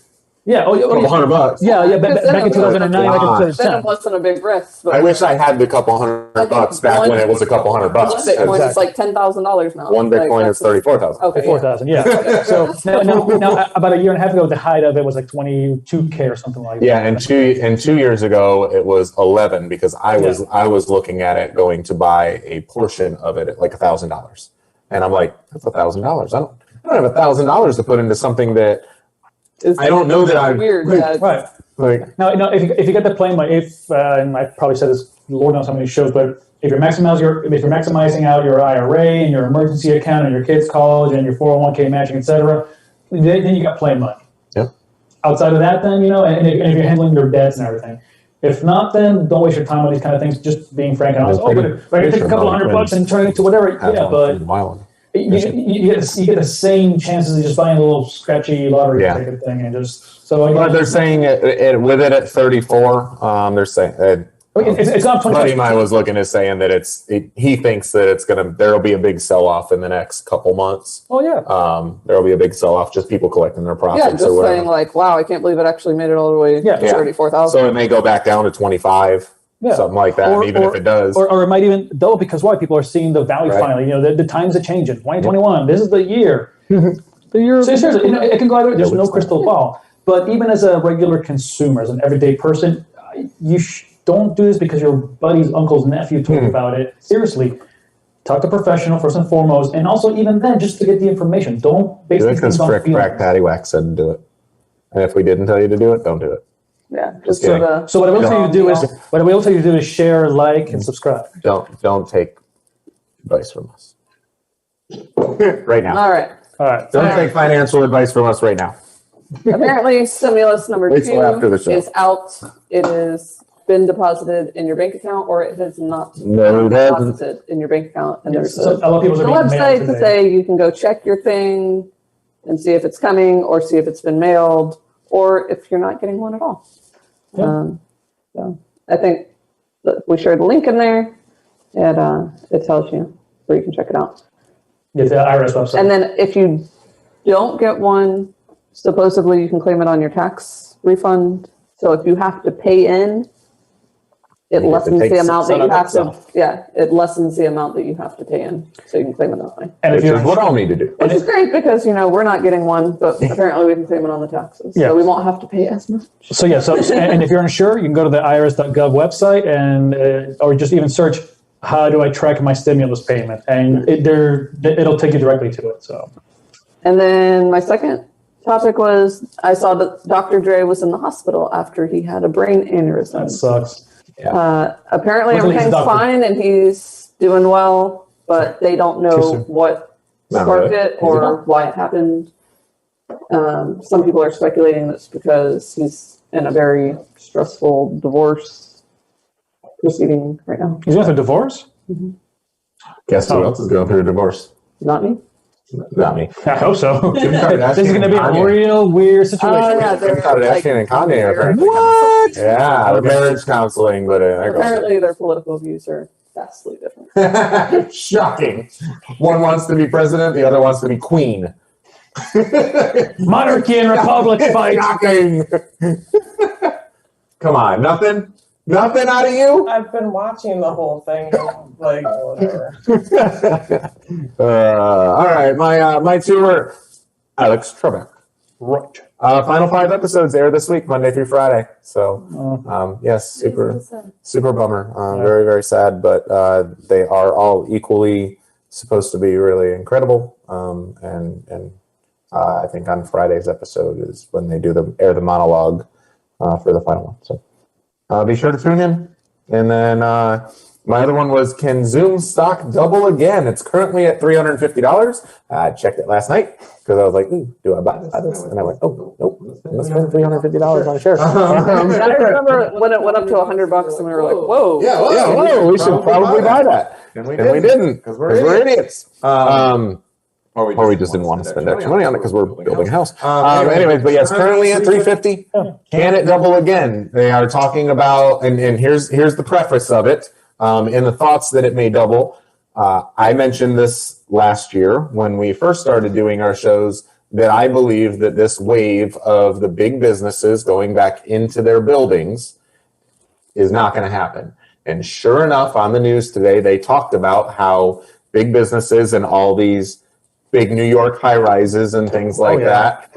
Yeah, $100. Yeah. Back in 2009, then it wasn't a big risk. I wish I had the couple $100 back when it was a couple $100. Bitcoin is like $10,000 now. One Bitcoin is $34,000. Okay, $4,000. Yeah. So now, about a year and a half ago, the height of it was like 22K or something like that. Yeah, and 2 years ago it was 11 because I was looking at it going to buy a portion of it at like $1,000, and I'm like, that's $1,000. I don't have $1,000 to put into something that. I don't know that I'm weird. Right. Like now, if you get the plane, and I probably said this, Lord knows how many shows, but if you're maximizing out your IRA and your emergency account and your kids' college and your 401k matching, etc., then you got plane money. Yeah. Outside of that, then and if you're handling your debts and everything. If not, then don't waste your time on these kind of things. Just being frank and honest. But I can take a couple $100 and turn it into whatever. Yeah, but. You get the same chances of just buying a little scratchy lottery ticket thing, and just so. But they're saying with it at 34. They're saying it's not 20. Buddy of mine was looking at saying that he thinks that there'll be a big sell off in the next couple months. Oh yeah. There'll be a big sell off, just people collecting their profits. Yeah, just or whatever. saying like, wow, I can't believe it actually made it all the way to 34,000. So it may go back down to 25. Yeah. Something like that, even if it does. Or it might even double because why? People are seeing the value finally. The times are changing. 2021, this is the year. The year. So seriously, it can go either way. There's no crystal ball. But even as a regular consumer, as an everyday person, you don't do this because your buddy's uncle's nephew told you about it. Seriously, talk to a professional first and foremost. And also, even then, just to get the information. Don't base these things on feelings. Frack, Paddy, Wack said to do it. And if we didn't tell you to do it, don't do it. Yeah, so what I will tell you to do is share, like, and subscribe. Don't take advice from us right now. All right. Don't take financial advice from us right now. Apparently, stimulus number 2 is out. It has been deposited in your bank account, or it has not been deposited in your bank account. And there's a website to say you can go check your thing and see if it's coming, or see if it's been mailed, or if you're not getting one at all. Yeah. So I think that we shared the link in there, and it tells you where you can check it out. It's the IRS website. And then if you don't get one, supposedly you can claim it on your tax refund. So if you have to pay in, it lessens the amount that you have to. Yeah, it lessens the amount that you have to pay in, so you can claim it that way. And if you're what I'll need to do, which is great because we're not getting one, but apparently we can claim it on the taxes, so we won't have to pay as much. So and if you're unsure, you can go to the IRS.gov website and or just even search how do I track my stimulus payment, and it'll take you directly to it. So. And then my second topic was I saw that Dr. Dre was in the hospital after he had a brain aneurysm. That sucks. Apparently Luckily, he's a everything's doctor. fine and he's doing well, but they don't know soon. what Not sparked really. it or why it happened. Some people are speculating that's because he's in a very stressful divorce proceeding right now. He's going through a divorce? Guess who else is going through a divorce? Not me. Not me. I hope so. Kim Kardashian This is going to be a and real weird situation. Yeah, Kim Kardashian and Kanye are apparently What? Yeah, the marriage counseling, but Apparently their political views are vastly different. Kanye. Shocking. One wants to be president, the other wants to be queen. Monarchy and republic fight. Shocking. Come on, nothing? Nothing out of you? I've been watching the whole thing. Like, whatever. All right, my two were Alex Trebek. Right. Final 5 episodes air this week, Monday through Friday. So, yes, super bummer. Very, very sad, but they are all equally supposed to be really incredible. And I think on Friday's episode is when they air the monologue for the final one. So be sure to tune in. And then my other one was, can Zoom stock double again? It's currently at $350. I checked it last night because I was like, do I buy this? And I went, oh, nope. I must spend $350 on a share. I remember when it went up to $100 and we were like, whoa. Yeah, we should probably buy that. And we didn't because we're idiots. Or we just didn't want to spend extra money on it because we're building a house. Anyways, but yes, currently at $350. Can it double again? They are talking about, and here's the preface of it. In the thoughts that it may double, I mentioned this last year when we first started doing our shows, that I believe that this wave of the big businesses going back into their buildings is not going to happen. And sure enough, on the news today, they talked about how big businesses and all these big New York high-rises and things like that,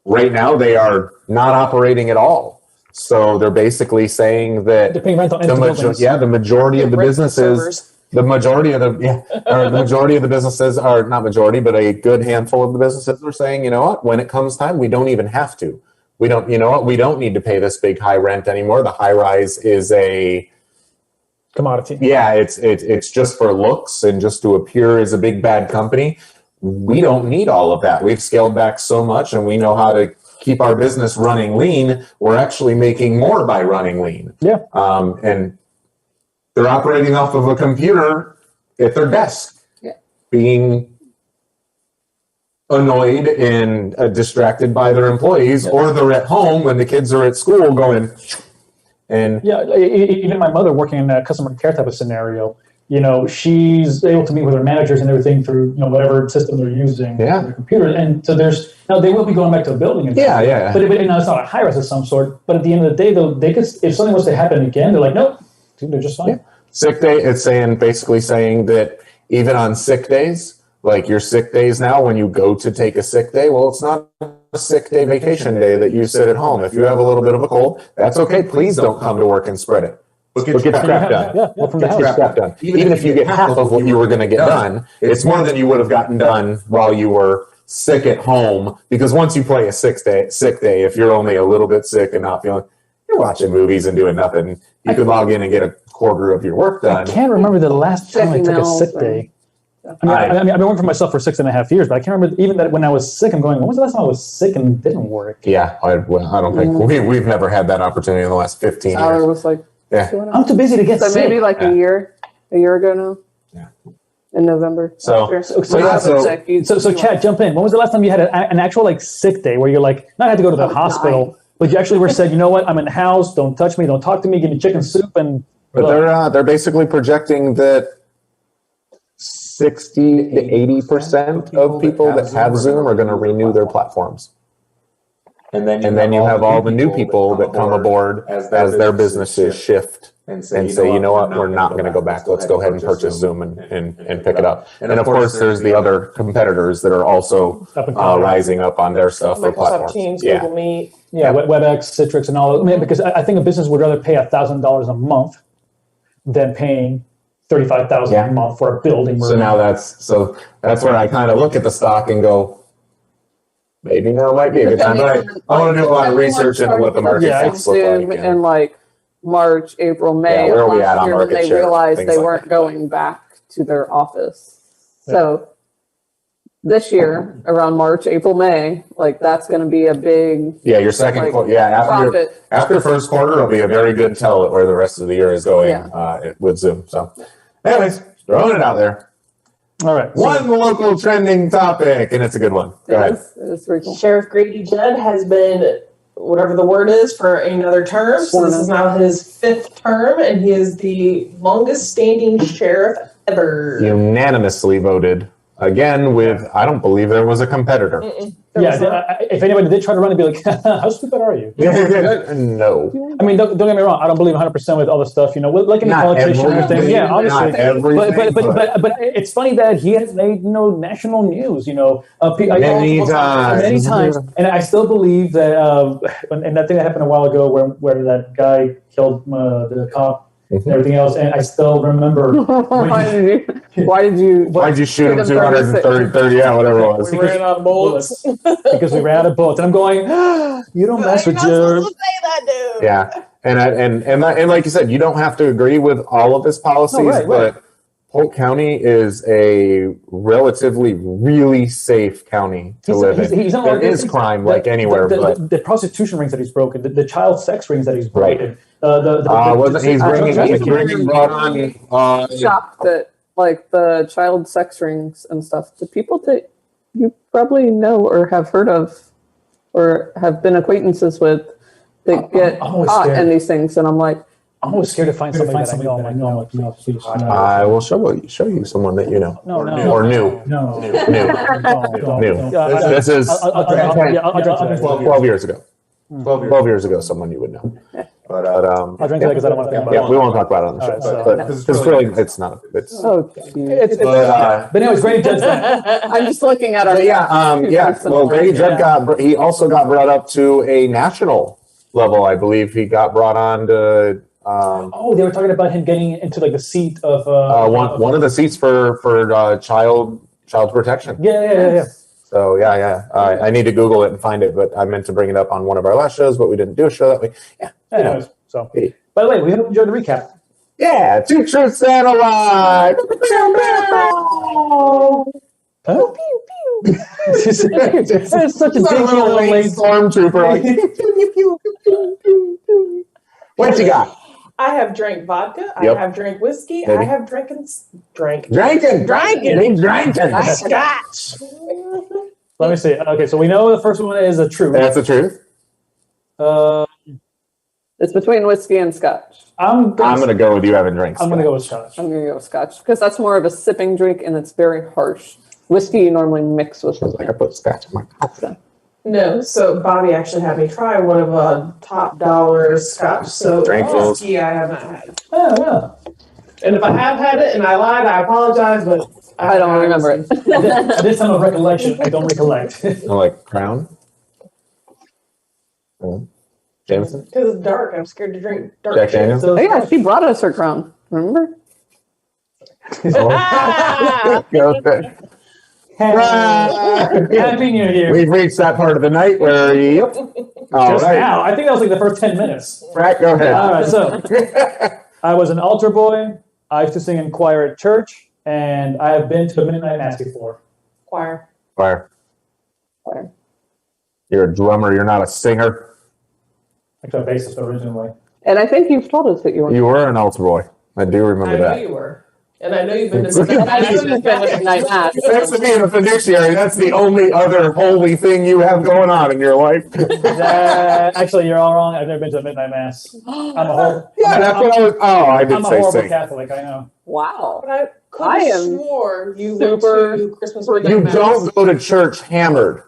right now they are not operating at all. So they're basically saying that They're paying rent on empty buildings. the majority of the businesses, the majority of the businesses are not majority, but a good handful of the businesses are saying, you know what, when it comes time, we don't even have to. We don't, you know what, we don't need to pay this big high rent anymore. The high rise is a commodity. Yeah, it's just for looks and just to appear as a big bad company. We don't need all of that. We've scaled back so much and we know how to keep our business running lean. We're actually making more by running lean. Yeah. And they're operating off of a computer at their desk, being annoyed and distracted by their employees, or they're at home when the kids are at school going, and even my mother working in a customer care type of scenario, you know, she's able to meet with her managers and everything through, you know, whatever system they're using, their computer. And so now they will be going back to a building. But you know, it's not a high rise of some sort. But at the end of the day, though, they could, if something was to happen again, they're like, nope, they're just fine. Sick day, it's basically saying that even on sick days, like your sick days now, when you go to take a sick day, well, it's not a sick day vacation day that you sit at home. If you have a little bit of a cold, that's okay. Please don't come to work and spread it. But get your crap done. Get crap done. Even if you get half of what you were going to get done, it's more than you would have gotten done while you were sick at home. Because once you play a sick day, if you're only a little bit sick and not feeling, you're watching movies and doing nothing. You could log in and get a quarter of your work done. I can't remember the last time I took a sick day. I mean, I've been working for myself for 6.5 years, but I can't remember even that when I was sick. I'm going, when was the last time I was sick and didn't work? Yeah, I don't think we've never had that opportunity in the last 15 years. Tyler was like, I'm too busy to get sick. Maybe like a year ago now. Yeah. In November. So Chad, jump in. When was the last time you had an actual like sick day where you're like, not had to go to the hospital, but you actually were said, you know what, I'm in the house, don't touch me, don't talk to me, give me chicken soup and. But they're basically projecting that 60 to 80% of people that have Zoom are going to renew their platforms. And then you have all the new people that come aboard as their businesses shift and say, you know what, we're not going to go back. Let's go ahead and purchase Zoom and pick it up. And of course, there's the other competitors that are also rising up on their stuff for platforms. Teams, Google Meet. Webex, Citrix, and all. I mean, because I think a business would rather pay $1,000 a month than paying $35,000 a month for a building. So now that's where I kind of look at the stock and go, maybe now might be a good time. But I want to do a lot of research into what the market looks like. And like March, April, May Yeah, where are we last at on year when market they share? realized Things they like weren't that. going back to their office. So this year, around March, April, May, like that's going to be a big your second like, quarter. Yeah, profit. after first quarter, it'll be a very good tell at where the rest of the year is going Yeah. with Zoom. So, anyways, throwing it out there. All right. One local trending topic, and it's a good one. Go ahead. It is pretty cool. Sheriff Grady Judd has been, whatever the word is, for another term. So this is now his 5th term, and he is the longest standing sheriff ever. Unanimously voted again with, I don't believe there was a competitor. If anybody did try to run, it'd be like, how stupid are you? No. I mean, don't get me wrong. I don't believe 100% with all the stuff, like any Not politician or everything. anything. Yeah, obviously. Not everything, But it's funny that he has made, national news, Many times. And I still believe that, and that thing that happened a while ago where that guy killed the cop and everything else, and I still remember. Why did you shoot him 230, whatever it was. We ran out of bullets. Because we ran out of bullets. And I'm going, you don't mess with your... Say that, dude. Yeah. And like you said, you don't have to agree with all of his policies, but Polk County is a relatively really safe county to live in. There is crime like anywhere, but the prostitution rings that he's broken, the child sex rings that he's broken. He's bringing brought on shocked that like the child sex rings and stuff, the people that you probably know or have heard of or have been acquaintances with that get caught in these things, and I'm like, I'm always scared to find somebody that I know. I'm like, no, please. I will show you someone that you know. No. Or new. No. New. This is 12 years ago. 12 years ago, someone you would know. But I'll drink that because I don't want to think about it. we won't talk about it on the show. But it's really, it's not. It's. oh, But anyways, Grady Judd's I'm just looking at our Well, Grady Judd he also got brought up to a national level. I believe he got brought on to. They were talking about him getting into like the seat of one of the seats for child protection. Yeah. So I need to Google it and find it, but I meant to bring it up on one of our last shows, but we didn't do a show that way. Anyways, so by the way, we hope you enjoyed the recap. Yeah, 2 truths and a lie. Huh? It's such a big little late stormtrooper. What you got? I have drank vodka. Yep. I have drank whiskey. Maybe. I have drank Drinking. scotch. Let me see. Okay, so we know the first one is a truth. That's the truth. it's between whiskey and scotch. I'm gonna go with you having drinks. I'm gonna go with scotch. I'm gonna go with scotch because that's more of a sipping drink and it's very harsh. Whiskey you normally mix with Like I put scotch in my coffee. No, so Bobby actually had me try one of a top dollar scotch. So whiskey I haven't had. Oh, yeah. And if I have had it and I lied, I apologize, but I don't remember it. This time of recollection, I don't recollect. Like Crown. Jameson. Because it's dark. I'm scared to drink dark. Jack Daniels. Oh yeah, she brought us her crown. Remember? Happy New Year. We've reached that part of the night where Just now. I think that was like the first 10 minutes. Frack, go ahead. All right, so I was an altar boy. I used to sing in choir at church, and I have been to a midnight mass before. Choir. Fire. You're a drummer. You're not a singer. Actually, a bassist originally. And I think you've told us that you were. You were an altar boy. I do remember I know that. you were. And I know you've been to midnight mass. Thanks to being a fiduciary, that's the only other holy thing you have going on in your life. Actually, you're all wrong. I've never been to a midnight mass. I'm a horrible. Yeah, that's what I was. Oh, I did I'm a say horrible sing. Catholic. I know. Wow. But I could I have am swore you super- went to Christmas You midnight mass. don't go to church hammered.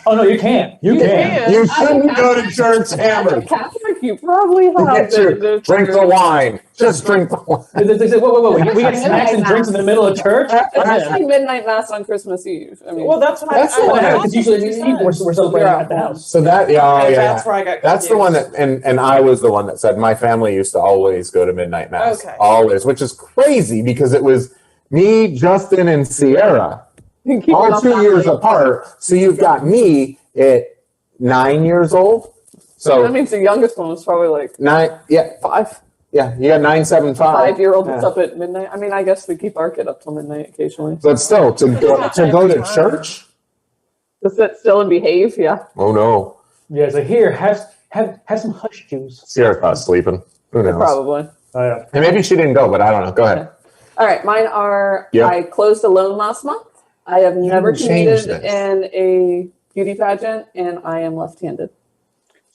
Oh no, you can't. You can. You shouldn't go to church hammered. Catholic, you probably have. Get your, drink the wine. Just drink the wine. They say, whoa. We get snacks and drinks in the middle of church? Especially midnight mass on Christmas Eve. I mean, Well, that's what That's I the one that- Because usually we're celebrating at the house. So that, That's where I got That's the one that, and I was the one that said my family used to always go to midnight mass. Okay. Always, which is crazy because it was me, Justin, and Sierra, keep it all up 2 that years way. apart. So you've got me at 9 years old, So that means the youngest one was probably like 5. Yeah, you got 975. 5-year-old that's up at midnight. I mean, I guess we keep our kid up till midnight occasionally. But still, to go to church? To sit still and behave, yeah. Oh no. Yeah, so here, have some hush juice. Sierra caught sleeping. Who knows? Probably. Oh yeah. And maybe she didn't go, but I don't know. Go ahead. All right, mine are, Yep. I closed a loan last month. I have never changed competed this. in a beauty pageant, and I am left-handed.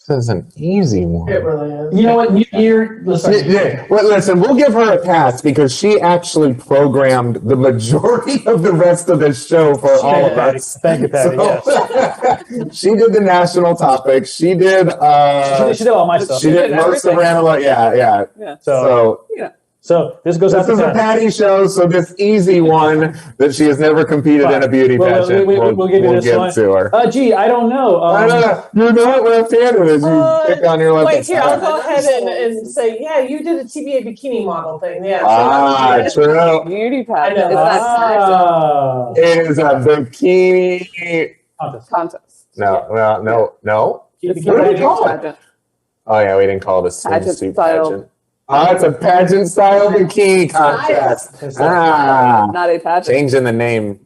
This is an easy one. It really is. You know what? Well, listen, we'll give her a pass because she actually programmed the majority of the rest of this show for all of us. Thank you, Paddy. Yes. She did the national topics. She did. She did all my stuff. She did most of Ranela. Yeah. Yeah. So So this goes out this to is a Paddy show. So this easy one that she has never competed in a beauty pageant. We'll give you this one. to her. Gee, I don't know. You're not left-handed as you pick on your left. Wait, here, I'll go ahead and say, yeah, you did a TBA bikini model thing. Yeah. True. Beauty pageant. I know. Is that It is a bikini. contest? No. It's What do we a call it? pageant. Oh yeah, we didn't call it a Pageant swimsuit style. pageant. Oh, it's a pageant style bikini contest. Not a pageant. Changing the name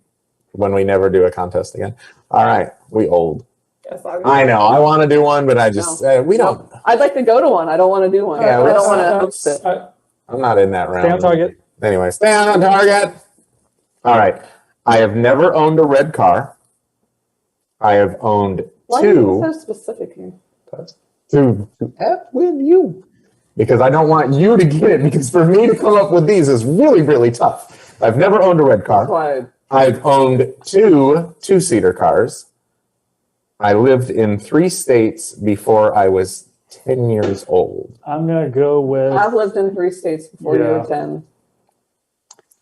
when we never do a contest again. All right, we old. I know. I want to do one, but I just we don't. I'd like to go to one. I don't want to do one. Yeah, I don't want to host it. I'm not in that round. Stay on target. Anyway, stay on target. All right. I have never owned a red car. I have owned Why are you so specific here? to F with you. Because I don't want you to get it, because for me to come up with these is really, really tough. I've never owned a red car. Why? I've owned two-seater cars. I lived in 3 states before I was 10 years old. I'm gonna go with. I've lived in 3 states before you were 10.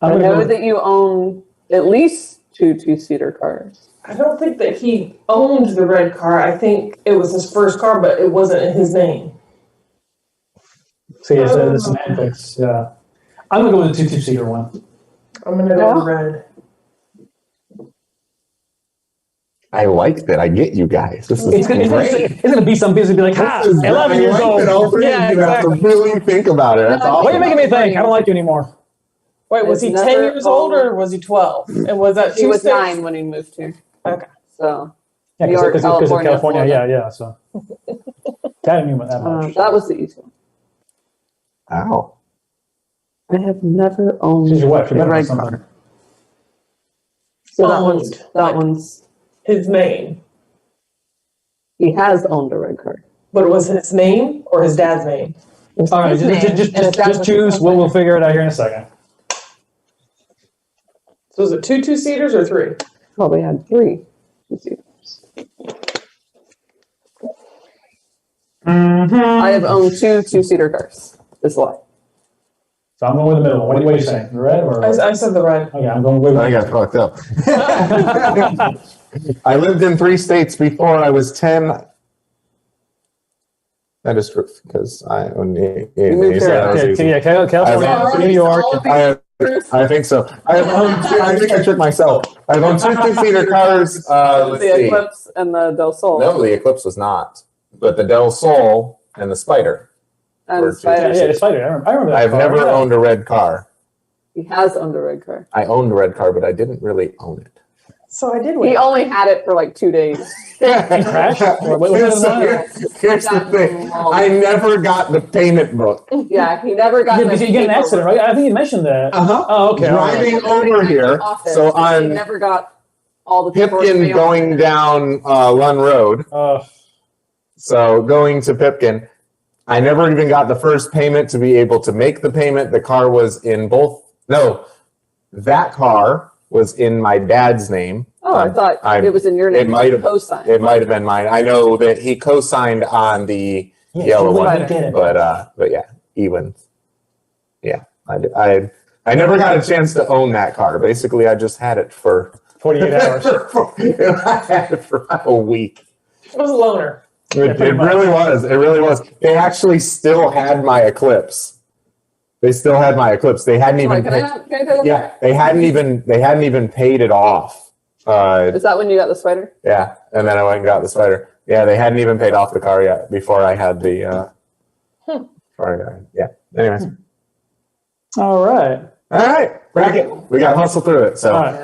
I'm I gonna know go with, that you own at least 2 two-seater cars. I don't think that he owned the red car. I think it was his first car, but it wasn't in his name. See, so the semantics. Yeah. I'm gonna go with the two-seater one. I'm gonna go with red. I like that. I get you guys. This is It's gonna be some busy. Be like, ha! 11 years old. Yeah, you have to really think about it. That's What are awesome. you making me think? I don't like you anymore. Wait, was he I've 10 never years old or was he 12? And was that He two was states? 9 when he moved here. Okay. So Yeah, New York, because of California, California. Florida. Yeah. So that didn't mean that much. that was the easy one. Ow. I have never owned She's your wife. a You're red something. car. So Owned. that one's, His name. he has owned a red car. But it was his name or his dad's name? All right, just choose. We'll figure it out here in a second. So was it two-seaters or 3? Probably had 3 two-seaters. I have owned 2 two-seater cars. Is a lie. So I'm going with the middle. What are you saying? The red or? I said the red. Okay, I'm going with. I got fucked up. I lived in 3 states before I was 10. That is true, because I own California, New York. I think so. I think I tricked myself. I've owned 2 two-seater cars. Let's The see. Eclipse and the Del Sol. No, the Eclipse was not. But the Del Sol and the Spider. And Or Spider. Yeah, the Spider. I remember that. I've car. never owned a red car. He has owned a red car. I owned a red car, but I didn't really own it. So I did He win. only had it for like 2 days. Crash? Or what was Here's it? here's the thing. I never got the payment book. Yeah, he never got. Yeah, because you get an accident, right? I think you mentioned that. Uh-huh. Oh, okay. all right. Driving over here. So he on never got all the paperwork Pipkin mailed. going down Lund Road. So going to Pipkin, I never even got the first payment to be able to make the payment. The car was in both. No, that car was in my dad's name. Oh, I thought it was in your name. It might have. Co-signed. It might have been mine. I know that he co-signed on the yellow one, but yeah, he wins. Yeah, I never got a chance to own that car. Basically, I just had it for 48 hours. I had it for a week. It was a loner. It really was. It really was. They actually still had my Eclipse. They still had my Eclipse. They hadn't even. They hadn't even paid it off. Is that when you got the Spider? Yeah, and then I went and got the Spider. Yeah, they hadn't even paid off the car yet before I had the. Yeah. Anyways. All right. All right. Bracket. We got to hustle through it. So. All right.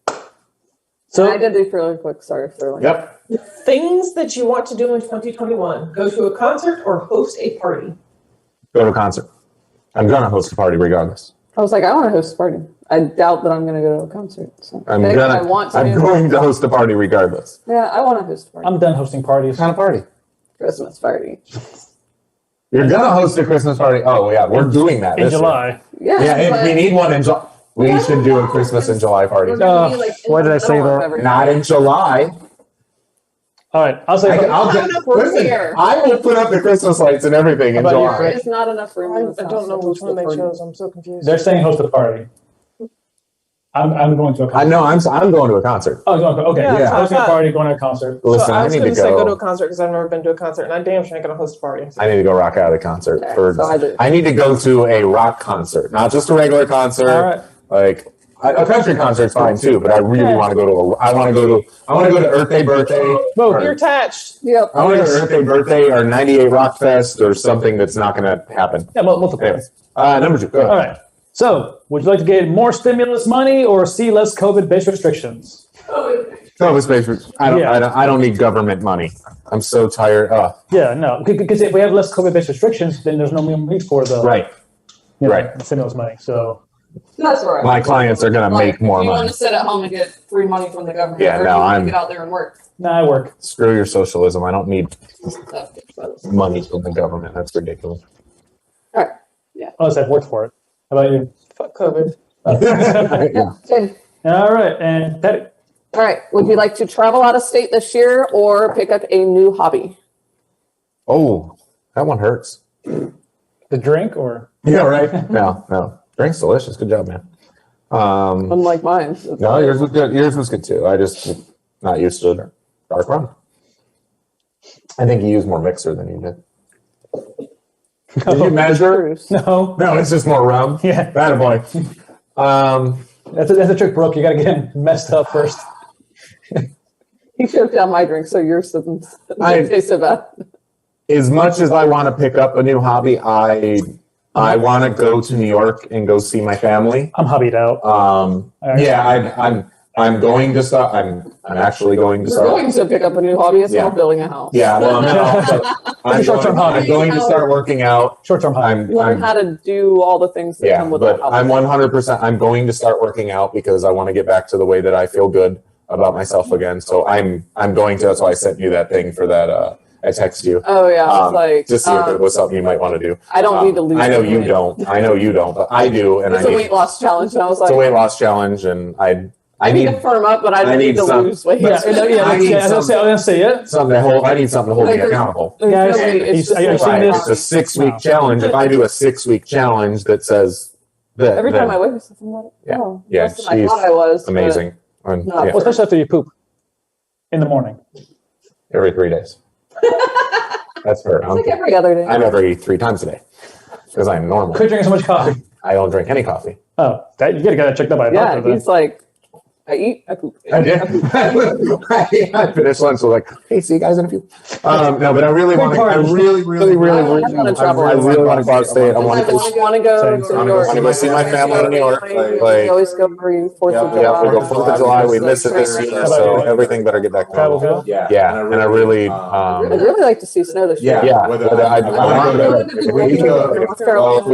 Yeah. So I did these really quick. Sorry for like. Yep. Things that you want to do in 2021: go to a concert or host a party. Go to a concert. I'm gonna host a party regardless. I was like, I want to host a party. I doubt that I'm going to go to a concert. So I'm maybe gonna. I want to. I'm going to host a party regardless. Yeah, I want to host a party. I'm done hosting parties. What kind of party? Christmas party. You're gonna host a Christmas party. Oh yeah, we're doing that In this year. July. Yeah. Yeah, if but- we need one in July. We should do a Christmas in July party. We're gonna be, like, in why did the I say middle of that? everything. Not in July. All right. I'll say. I'll not get, enough room listen, here. I will put up the Christmas lights and everything in How about you, July. There is not enough room. in this I house don't know to which host one a they party. chose. I'm so confused. They're saying host a party. I'm going to a I concert. know. I'm going to a concert. Oh, going to, okay. Yeah, Yeah. so Hosting a I- party, going to a concert. Listen, so I I was need going to to say go to a go. concert because I've never been to a concert, and I damn sure ain't going to host a party. I need to go rock out at a concert. Okay, For, so I do. I need to go to a rock concert, not just a regular concert. All right. Like a country concert's fine too, but I really want to go to. I want to go to Earth Day Birthday. Whoa. You're attached. Yep. I want to go to Earth Day Birthday or 98 Rock Fest or something that's not going to happen. Yeah, multiple. Anyways, number 2. Go ahead. All right. So, would you like to get more stimulus money or see less COVID-based restrictions? No, it's basically, I don't need government money. I'm so tired. Yeah, no, because if we have less COVID-based restrictions, then there's no minimum need for the Right. you know, right. stimulus money. So, That's all right. My clients are going to make more You want money. to sit at home and get free money from the government. Yeah, or no, you want I'm- to get out there and work. I work. Screw your socialism. I don't need All money from the government. That's ridiculous. right. Unless I've worked for it. How about you? Fuck COVID. Yeah. Same. All right, and Paddy. All right. Would you like to travel out of state this year or pick up a new hobby? Oh, that one hurts. The drink or? Yeah, right. No. Drink's delicious. Good job, man. Unlike mine. No, yours was good. Yours was good too. I just not used to dark rum. I think you used more mixer than you did. Did you measure? No. No, it's just more rum. Yeah. That boy. That's a trick, Brooke. You got to get him messed up first. He choked down my drink, so yours doesn't taste so bad. As much as I want to pick up a new hobby, I want to go to New York and go see my family. I'm hobbied out. Yeah, I'm going to start. I'm actually going to We're start. going to pick up a new hobby. It's Yeah. not building a house. Yeah, well, no, Short-term hobby. I'm going to start working out. Short-term hobby. Learn how to do all the things that come with but that hobby. I'm 100%. I'm going to start working out because I want to get back to the way that I feel good about myself again. So I'm going to. That's why I sent you that thing for that. I text you. Oh yeah, it's like Just see if it was something you might want to do. I don't need to lose. I know you weight. don't. I know you don't, but I do, and It's a weight loss challenge, and I was like, it's a weight loss challenge, and I I need to need firm up, but I don't need need to some- lose weight. Yeah, I need I was gonna say it. something to hold. I need something to hold me Like, accountable. There's Guys, no way, are you- it's just are you like- seeing Right. this? It's a 6-week challenge. If I do a 6-week challenge that says that, Every time I then wake up, I'm like, Yeah. oh, Yeah, less than I she's thought I was. but amazing. And, No. yeah, Well, especially after you poop in the morning. every 3 days. That's her. It's like every other day. I never eat 3 times a day because I'm normal. Quit drinking so much coffee. I don't drink any coffee. Oh, that you gotta get that checked out by a Yeah, doctor. Then. he's like, I eat, I poop. I did. I finished lunch. So like, hey, see you guys in a few. No, but I really want to. I really want to travel. I really want to go out of state. I want to. want to go Same. to I New York. want to go see my family in New York. We Like, always go for 4th of July. yeah, we go 4th of July. We miss it this year, so everything better get back to Travel normal. good? Yeah, and I really. I'd really like to see snow this year. Yeah, whether I want to go. We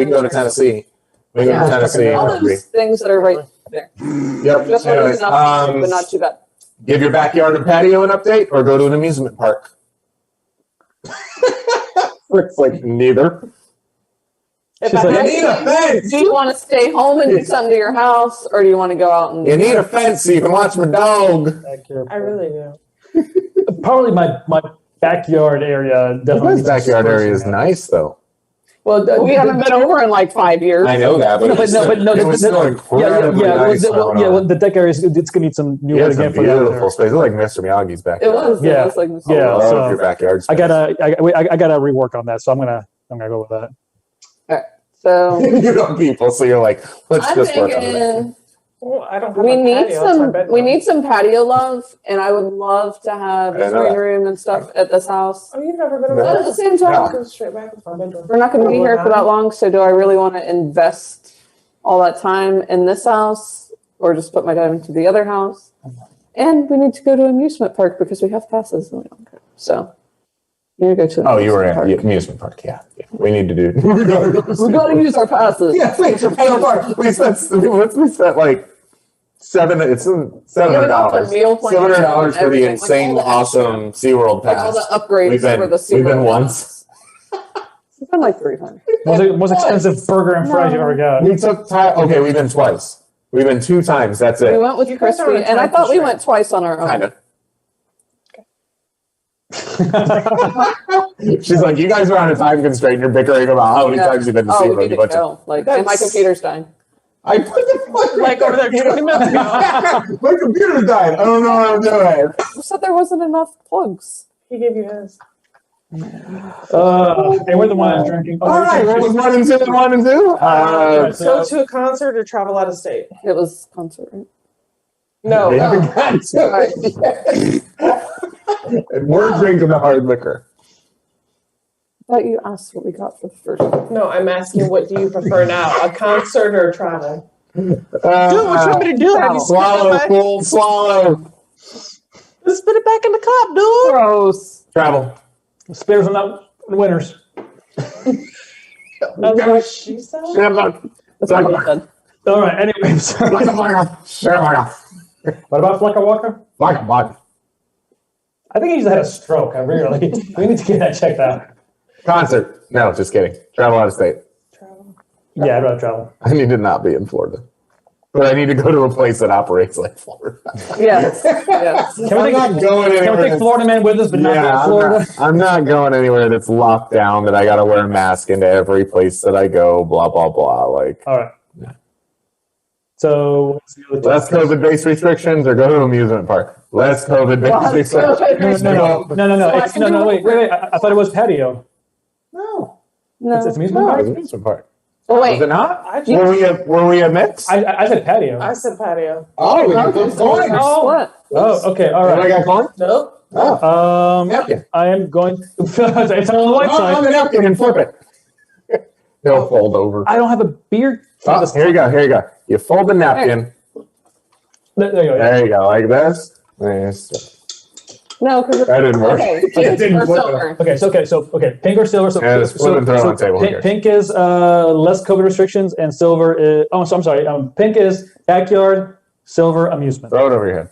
can go to Tennessee. We can go to Tennessee. All those things that are right there. Yep. Just Anyways, enough, but not too bad. give your backyard and patio an update, or go to an amusement park. Looks like neither. If She's I like, had You need a to- fence. Do you want to stay home and do something to your house, or do you want to go out and? You need a fence so you can watch my dog. I really do. Probably my backyard area definitely. This needs some backyard area is sprucing. nice, though. Well, we haven't been over in like 5 years. I know that, but No, but no, it was still incredibly nice. well, the deck area is it's gonna need some new wood It's a again for that. beautiful space. It's like Mr. Miyagi's It backyard. was. Yeah. It was like I Yeah, love so your backyard space. I gotta rework on that, so I'm gonna go with that. So you know people, so you're like, let's I'm just work on that. thinking Well, I don't have We a need patio. That's my some. bedroom. We need some patio love, and I would love to have a screen room and stuff at this house. Oh, you've never been No. over But at the same time, Go straight back to my bedroom. we're not going to be here for that long. So, do I really want to invest all that time in this house, or just put my time into the other house? And we need to go to an amusement park because we have passes. And we don't go. So, we need to go to. Oh, you were at park. the amusement park. Yeah. We need to do. We got to use our passes. Yeah, please. We spent like $700. $700 for the insane, awesome SeaWorld Like all pass. the upgrades for the We've been once. It's been like 300. Most expensive burger and fries you ever got. We took time. Okay, we've been twice. We've been 2 times. That's We it. went with You guys are Crispy, on and I time thought for we sure. went twice on our own. Kind of. She's like, you guys are on a time constraint. You're bickering about how many times you've been to Oh, we SeaWorld. need to go. Like, and my computer's dying. I put the Like over there 20 minutes ago. My computer died. I don't know what I'm doing. You said there wasn't enough plugs. He gave you his. Hey, we're the one I'm drinking. All right, what was 1 and 2 and 1 and 2? Go to a concert or travel out of state? It was concert, right? No. We haven't gotten to it yet. And we're drinking the hard liquor. I thought you asked what we got for the first one. No, I'm asking what do you prefer now, a concert or travel? Do what you want me to do? Have you Swallow, spit it fool, swallow. back? Spit it back in the cup, dude. Gross. Travel. Spitters are not winners. That's what she said. That's what I said. All right, anyways. What about Flecker Walker? I think he just had a stroke. We need to get that checked out. Concert. No, just kidding. Travel out of state. Travel. Yeah, I'd rather travel. I need to not be in Florida. But I need to go to a place that operates like Florida. Yes. Yes. Can we I'm not going Can we anywhere. take Florida man with us, but not go to Florida? I'm not going anywhere that's locked down, that I got to wear a mask into every place that I go, blah, blah, blah. Like, All right. Yeah. So, what's the other less COVID-based restrictions or go to an amusement park. Less COVID-based restrictions. No. Wait. I thought it was patio. No. It's No. amusement No, park? it's amusement park. Oh, Was wait. it not? I Were we a mix? I said patio. I said patio. Oh, we got those coins. What? Oh, okay. All I right. got coins? Nope. Oh. Napkin. I am going. It's on the white On side. the napkin and flip it. It'll fold over. I don't have a beard. Oh, here you go. You fold the napkin. There you go. There you go, like this. Yes. No, because That didn't work. Okay, It didn't or flip it. silver. Okay. Pink or silver? So, Yeah, just flip and throw on the table here. Pink is less COVID restrictions, and silver is. Oh, so I'm sorry. Pink is backyard. Silver amusement. Throw it over your head.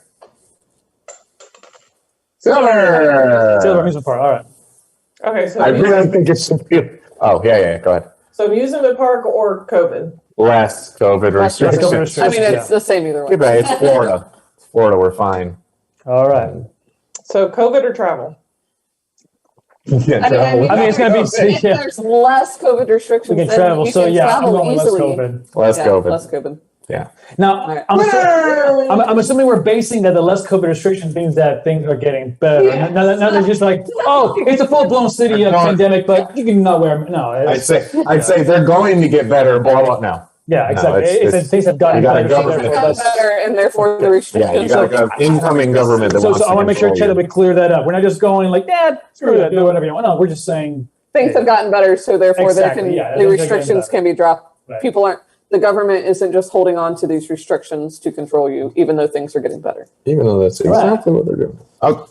Silver. Silver amusement park. All right. Okay, so I really think it should be. Oh, yeah. Go ahead. so amusement park or COVID? Less COVID Less COVID restrictions. restrictions. I mean, it's the same either way. Yeah, but it's Florida. It's Florida, we're fine. All right. So COVID or travel? Yeah, I mean, it's gonna be. If Yeah. there's less COVID restrictions, We can then travel. you So can yeah, I'm travel going less easily. COVID. less Yeah, COVID. Less COVID. Yeah. Now, All right. I'm assuming we're basing that the less COVID restrictions means that things are getting better. Yeah. Now they're just like, oh, it's a full-blown city of pandemic, but you can not wear them. No, I'd say they're going to get better, blah, blah, no. yeah, exactly. No, it's- Things have gotten you gotta better. go so with it. therefore That's that's- better, and therefore the Yeah, restrictions. you gotta go incoming government that So wants I want to make sure, control Chad, that you. we clear that up. We're not just going like, yeah, screw that, do whatever you want. No, we're just saying, Things have gotten better, so therefore Exactly, yeah, the they're restrictions getting can be dropped. Right. People aren't. The government isn't just holding on to these restrictions to control you, even though things are getting better. Even though that's exactly what they're doing. Oh.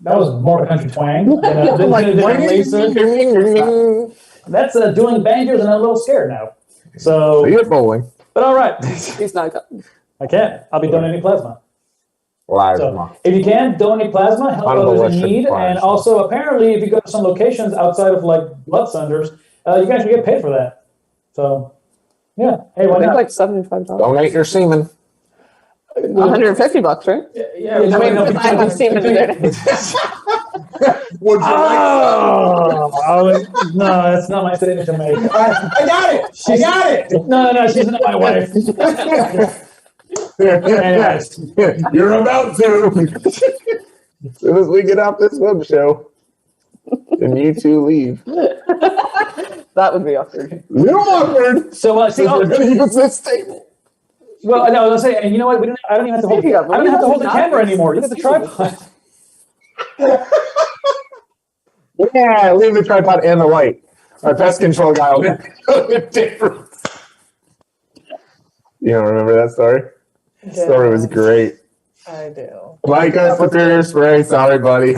that was more of a country twang than a laser. That's doing bangers, and I'm a little scared now. So, See it bowling. but all right, He's not. I can't. I'll be donating plasma. Live. So if you can, donate plasma, help others in need. And also, apparently, if you go to some locations outside of like blood centers, you can actually get paid for that. So, yeah. Hey, I why think not? like $75. Donate your semen. $150, right? Yeah. I mean, because I haven't seen him today. Would you No, that's not my statement to make. I got it. I got it. No, she's not my wife. Anyways. You're about to. As soon as we get off this web show, and you two leave. That would be awkward. Little awkward. So see, What's this table? well, I was gonna say, and you know what? I don't even have to hold. I don't have to hold the camera anymore. Look at the tripod. Yeah, leave the tripod and the light. Our pest control guy will know the difference. You don't remember that story? The story was great. I do. Micah, superior spray. Sorry, buddy.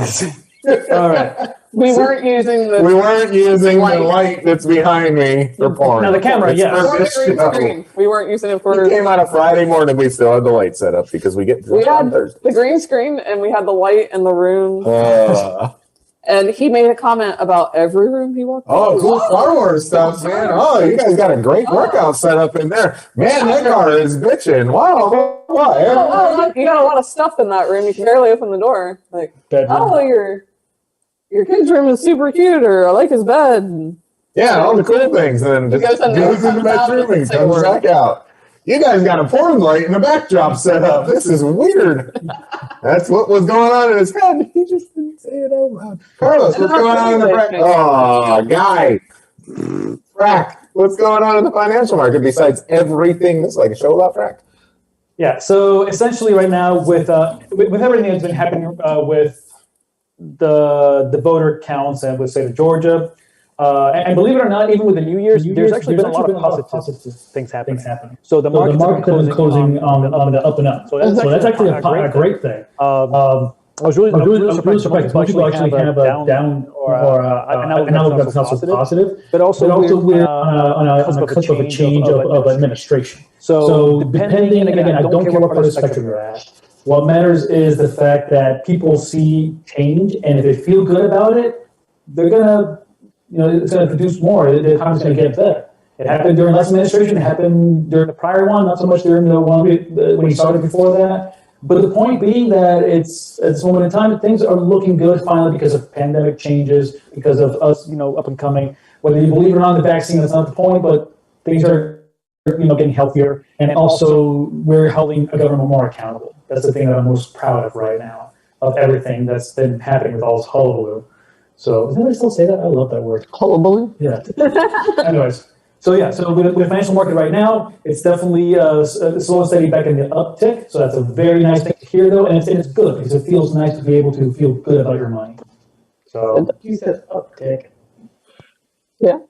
All right. We weren't using the the light that's behind me for porn. Now the camera, It's yes. for this show. screen. We weren't using it We for. came out a Friday morning. We still had the light set up because we get We on had Thursday. the green screen and we had the light in the room. And he made a comment about every room he walked Oh, into. cool Star Wars stuff, man. Oh, you guys got a great workout set up in there. Man, that car is bitching. Wow. Oh, look, you got a lot of stuff in that room. You can barely open the door. Like, oh, your kid's room is super cute, or I like his bed. Yeah, all the cool things. And then just goes in the bedroom and comes back out. You guys got a porn light and a backdrop set up. This is weird. That's what was going on in his head. He just didn't say it out loud. Carlos, what's going on in the Frack? Oh, guy. Frack, what's going on in the financial market besides everything? This is like a show about Frack. Yeah. So essentially, right now, with everything that's been happening with the voter counts and with state of Georgia, and believe it or not, even with the New Year's, there's actually been a lot of positive things happening. So the market is closing on the up and up. So that's actually a great thing. I was really surprised. Most people actually have a down or an outlook that's not so positive. But also we're on a cusp of a change of administration. So depending, and again, I don't care what part of the spectrum you're at. What matters is the fact that people see change, and if they feel good about it, they're gonna, it's gonna produce more. The economy's gonna get better. It happened during last administration. It happened during the prior one, not so much during the one when he started before that. But the point being that it's at this moment in time, things are looking good finally because of pandemic changes, because of us, up and coming. Whether you believe it or not in the vaccine, that's not the point, but things are, getting healthier. And also, we're holding a government more accountable. That's the thing that I'm most proud of right now, of everything that's been happening with all this hullabaloo. So, does anybody still say that? I love that word. Hullabaloo? Yeah. Anyways. So with the financial market right now, it's definitely slow and steady back in the uptick. So that's a very nice thing to hear, though, and it's good because it feels nice to be able to feel good about your money. So you said uptick. Yeah.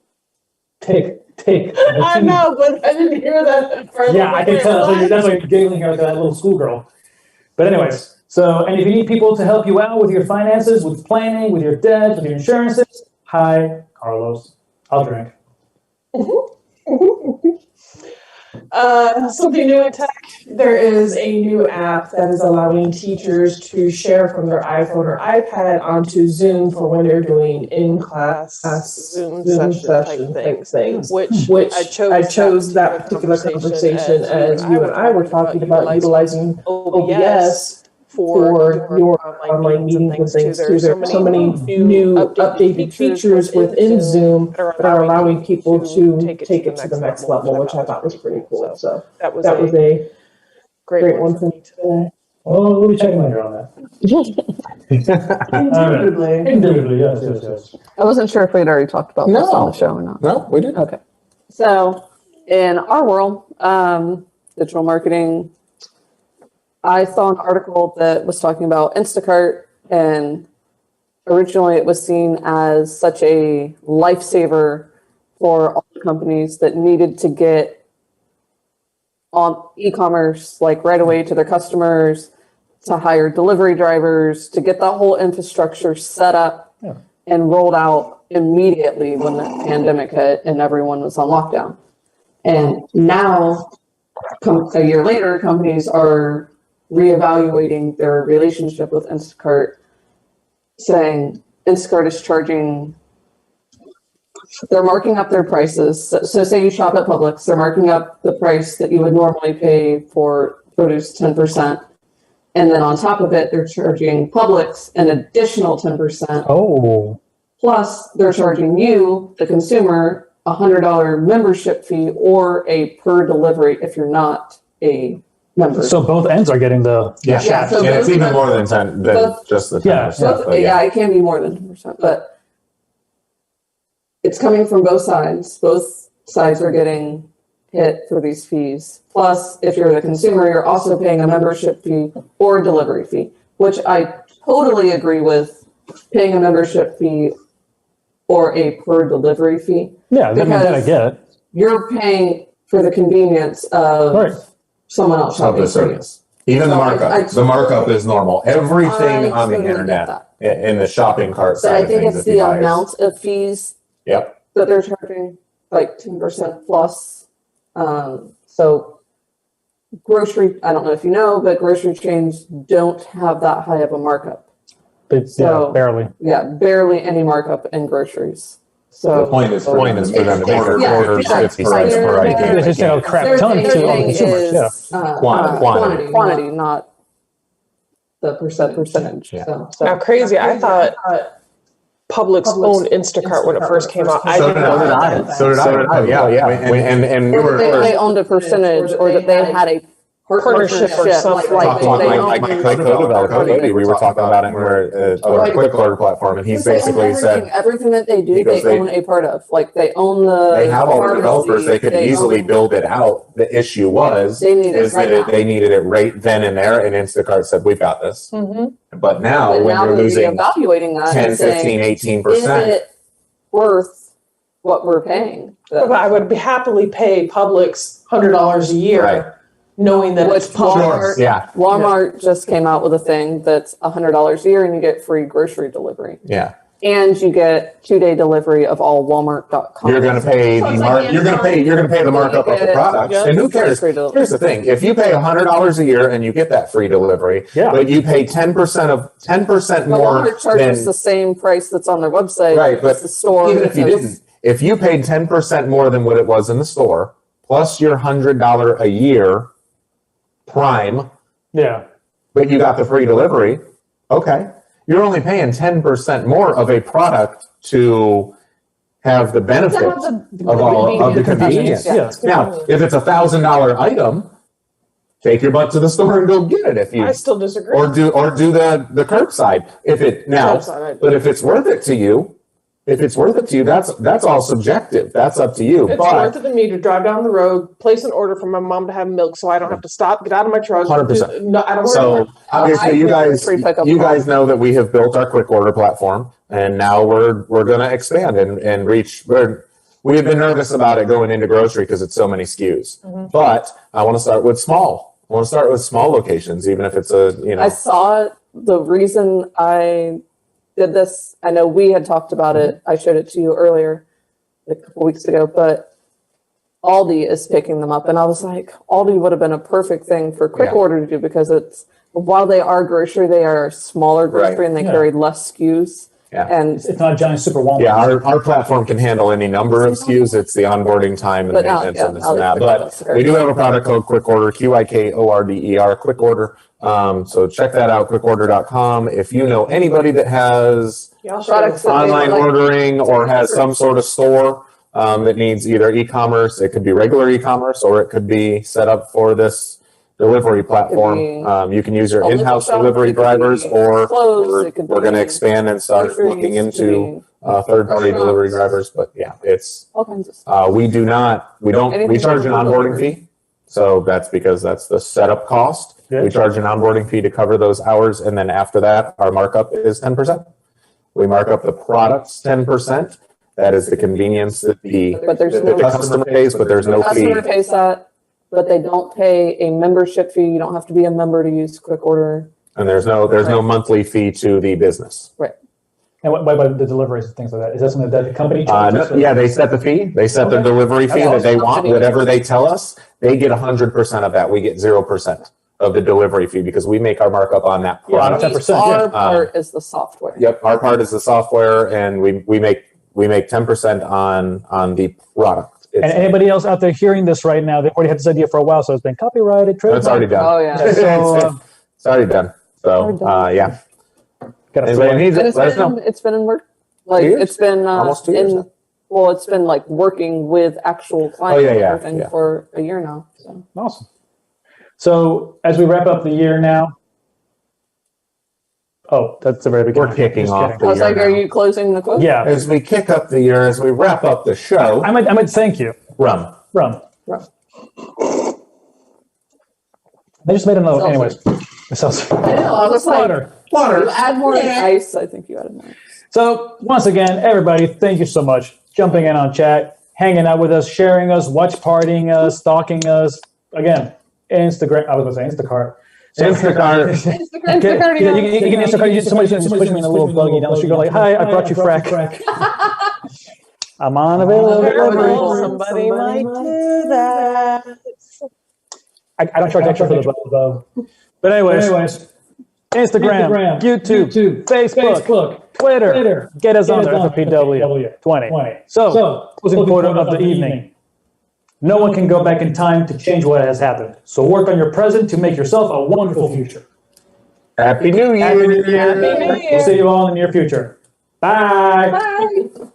Tick. I know, but I didn't hear that. Yeah, I can tell. That's like giggling here like that little schoolgirl. But anyways, and if you need people to help you out with your finances, with planning, with your debt, with your insurances, hi, Carlos. I'll drink. Something new in tech. There is a new app that is allowing teachers to share from their iPhone or iPad onto Zoom for when they're doing in-class Zoom session type things. Which I chose that particular conversation as you and I were talking about utilizing OBS for your online meetings and things too. There are so many new updated features within Zoom that are allowing people to take it to the next level, which I thought was pretty cool. So that was a great one for me today. Well, we'll be checking later on that. Indubitably, yes. I wasn't sure if we'd already talked about this on the show or not. No, we didn't. Okay. So, in our world, digital marketing, I saw an article that was talking about Instacart, and originally it was seen as such a lifesaver for all the companies that needed to get on e-commerce like right away to their customers, to hire delivery drivers, to get that whole infrastructure set up and rolled out immediately when the pandemic hit and everyone was on lockdown. And now, a year later, companies are reevaluating their relationship with Instacart, saying Instacart is they're marking up their prices. So say you shop at Publix, they're marking up the price that you would normally pay for produce 10%. And then on top of it, they're charging Publix an additional 10%. Oh. Plus, they're charging you, the consumer, a $100 membership fee or a per delivery if you're not a member. So both ends are getting the Yeah, so it's even more than 10 than just the 10%. Yeah. But Yeah, it can be more than 10%, but it's coming from both sides. Both sides are getting hit for these fees. Plus, if you're the consumer, you're also paying a membership fee or a delivery fee, which I totally agree with, paying a membership fee or a per delivery fee. Yeah, that I get it. You're paying for the convenience of someone else Of the shopping for you. service. Even the markup. The markup is normal. Everything on the totally get internet that. in the shopping cart But side I of think things. it's if the you buy it. amount of fees Yep. that they're charging, like 10% plus. So grocery, I don't know if you know, but grocery chains don't have that high of a markup. Yeah, barely. Yeah, barely any markup in groceries. The So point is for them to make quarter, yeah, quarters, yeah. 50 cents per They're- item. They just a crap their ton thing to all the consumers. Yeah. is, Quantity. not the percentage. Yeah. So Now, crazy. I thought Publix owned Instacart when it first came out. I didn't know that. So did I. Yeah. And we or that were they owned a percentage, or that they had a Partnership or something. talking they like my co-developer, Paddy, we were talking about it on a quick order platform, and he's basically said, everything that they do, he goes, they own a part of. Like they own the. they have all the pharmacy, developers, they could easily own- build it out. The issue was, They need it is right that now. they needed it right then and there, and Instacart said, we've got this. But now, But when now you're they're losing evaluating that 10, and saying, 15, is 18%, it worth what we're paying? But I would happily pay Publix $100 a year, Right. knowing that Which it's Walmart. yeah, Walmart just came out with a thing that's $100 a year, and you get free grocery delivery, yeah. and you get 2-day delivery of all Walmart.com. You're gonna pay the you're gonna pay the markup of the product. Yeah. And who cares? Free delivery. Here's the thing. If you pay $100 a year and you get that free delivery, Yeah. but you pay 10% But more Walmart charges than the same price that's on their website. right, but it's the store. even if you it's- didn't, if you paid 10% more than what it was in the store, plus your $100 a year prime, Yeah. but you got the free delivery, okay. You're only paying 10% more of a product to have the benefit of all of the convenience. Yeah. Now, if it's $1,000 item, take your butt to the store and go get it if you I still disagree. or do the curbside. If it now, but if it's worth it to you, that's all subjective. That's up to you. It's But worth it to me to drive down the road, place an order for my mom to have milk, so I don't have to stop, get out of my truck. 100%. No, I don't. so obviously, you guys know that we have built our quick order platform, and now we're going to expand and reach. We have been nervous about it going into grocery because it's so many SKUs. But I want to start with small. I want to start with small locations, even if it's I saw it. The reason I did this, I know we had talked about it. I showed it to you earlier, a couple weeks ago, but Aldi is picking them up. And I was like, Aldi would have been a perfect thing for quick Yeah. order to do, because while they are grocery, they are a smaller grocery, Right. and they Yeah. carry less SKUs. Yeah. And It's not a giant super Walmart. Yeah, our platform can handle any number of SKUs. It's the onboarding time and But now, maintenance yeah, and this now and that. they- But we do have a product code Quick Order, QIKORDER, Quick Order. So check that out, quickorder.com. If you know anybody that has Y'all products should. that they online like- ordering or has some sort of store that needs either e-commerce, it could be regular e-commerce, or it could be set up for this delivery platform. You can use your a little in-house shop, delivery it could drivers, be or clothes, it could we're going to be expand and start groceries, looking it could into be third-party delivery restaurants. drivers. But yeah, it's all kinds of stuff. we don't Anything charge an for onboarding delivery. fee. So that's because that's the setup cost. Yeah. We charge an onboarding fee to cover those hours, and then after that, our markup is 10%. We mark up the products 10%. That is the convenience that But there's the no customer pays, but there's no fee. customer pays that, but they don't pay a membership fee. You don't have to be a member to use quick order. And there's no monthly fee to the business. And what about the deliveries and things like that? Is that something that the company No, charges? yeah, they set the fee. They set the Okay. delivery fee that they That's want. awesome. Whatever they tell us, they get 100% of that. We get 0% of the delivery fee because we make our markup on that Yeah, product. 10%, yeah. Our part is the software. Yep, our part is the software, and we make 10% on the product. And It's anybody else out there hearing this right now, they've already had this idea for a while, so it's been copyrighted, it's already trademarked. done. Oh yeah. So, It's already done. So Already done. yeah, got to anybody needs And it, let us know. it's been in work. Like 2 years? it's been Almost 2 years now. well, it's been like working with actual clients yeah, and yeah, everything yeah. for a year now. So Awesome. So as we wrap up the year now, Oh, that's the very beginning. We're kicking Just off kidding. I was like, now. are you closing the quote? Yeah. As we kick up the year, as we wrap up the show, I meant thank you. rum. They just made another. Seltzer. Anyways. Seltzer. I was like, Water. you add more ice. I think you added more. So once again, everybody, thank you so much. Jumping in on chat, hanging out with us, sharing us, watch partying us, stalking us. Again, Instagram. I was going to say Instacart. Instacart. Instacart. Yeah, you can Instacart. Somebody just push me in a little buggy down the street. Go like, hi, I brought you Frack. I'm on available. Somebody might do that. I don't charge extra for the above. But anyways, Instagram, YouTube, Facebook, Twitter. Get us on there, FPW 20. So, closing quote of the evening. No one can go back in time to change what has happened. So work on your present to make yourself a wonderful future. Happy New Year. We'll see you all in the near future. Bye. Bye.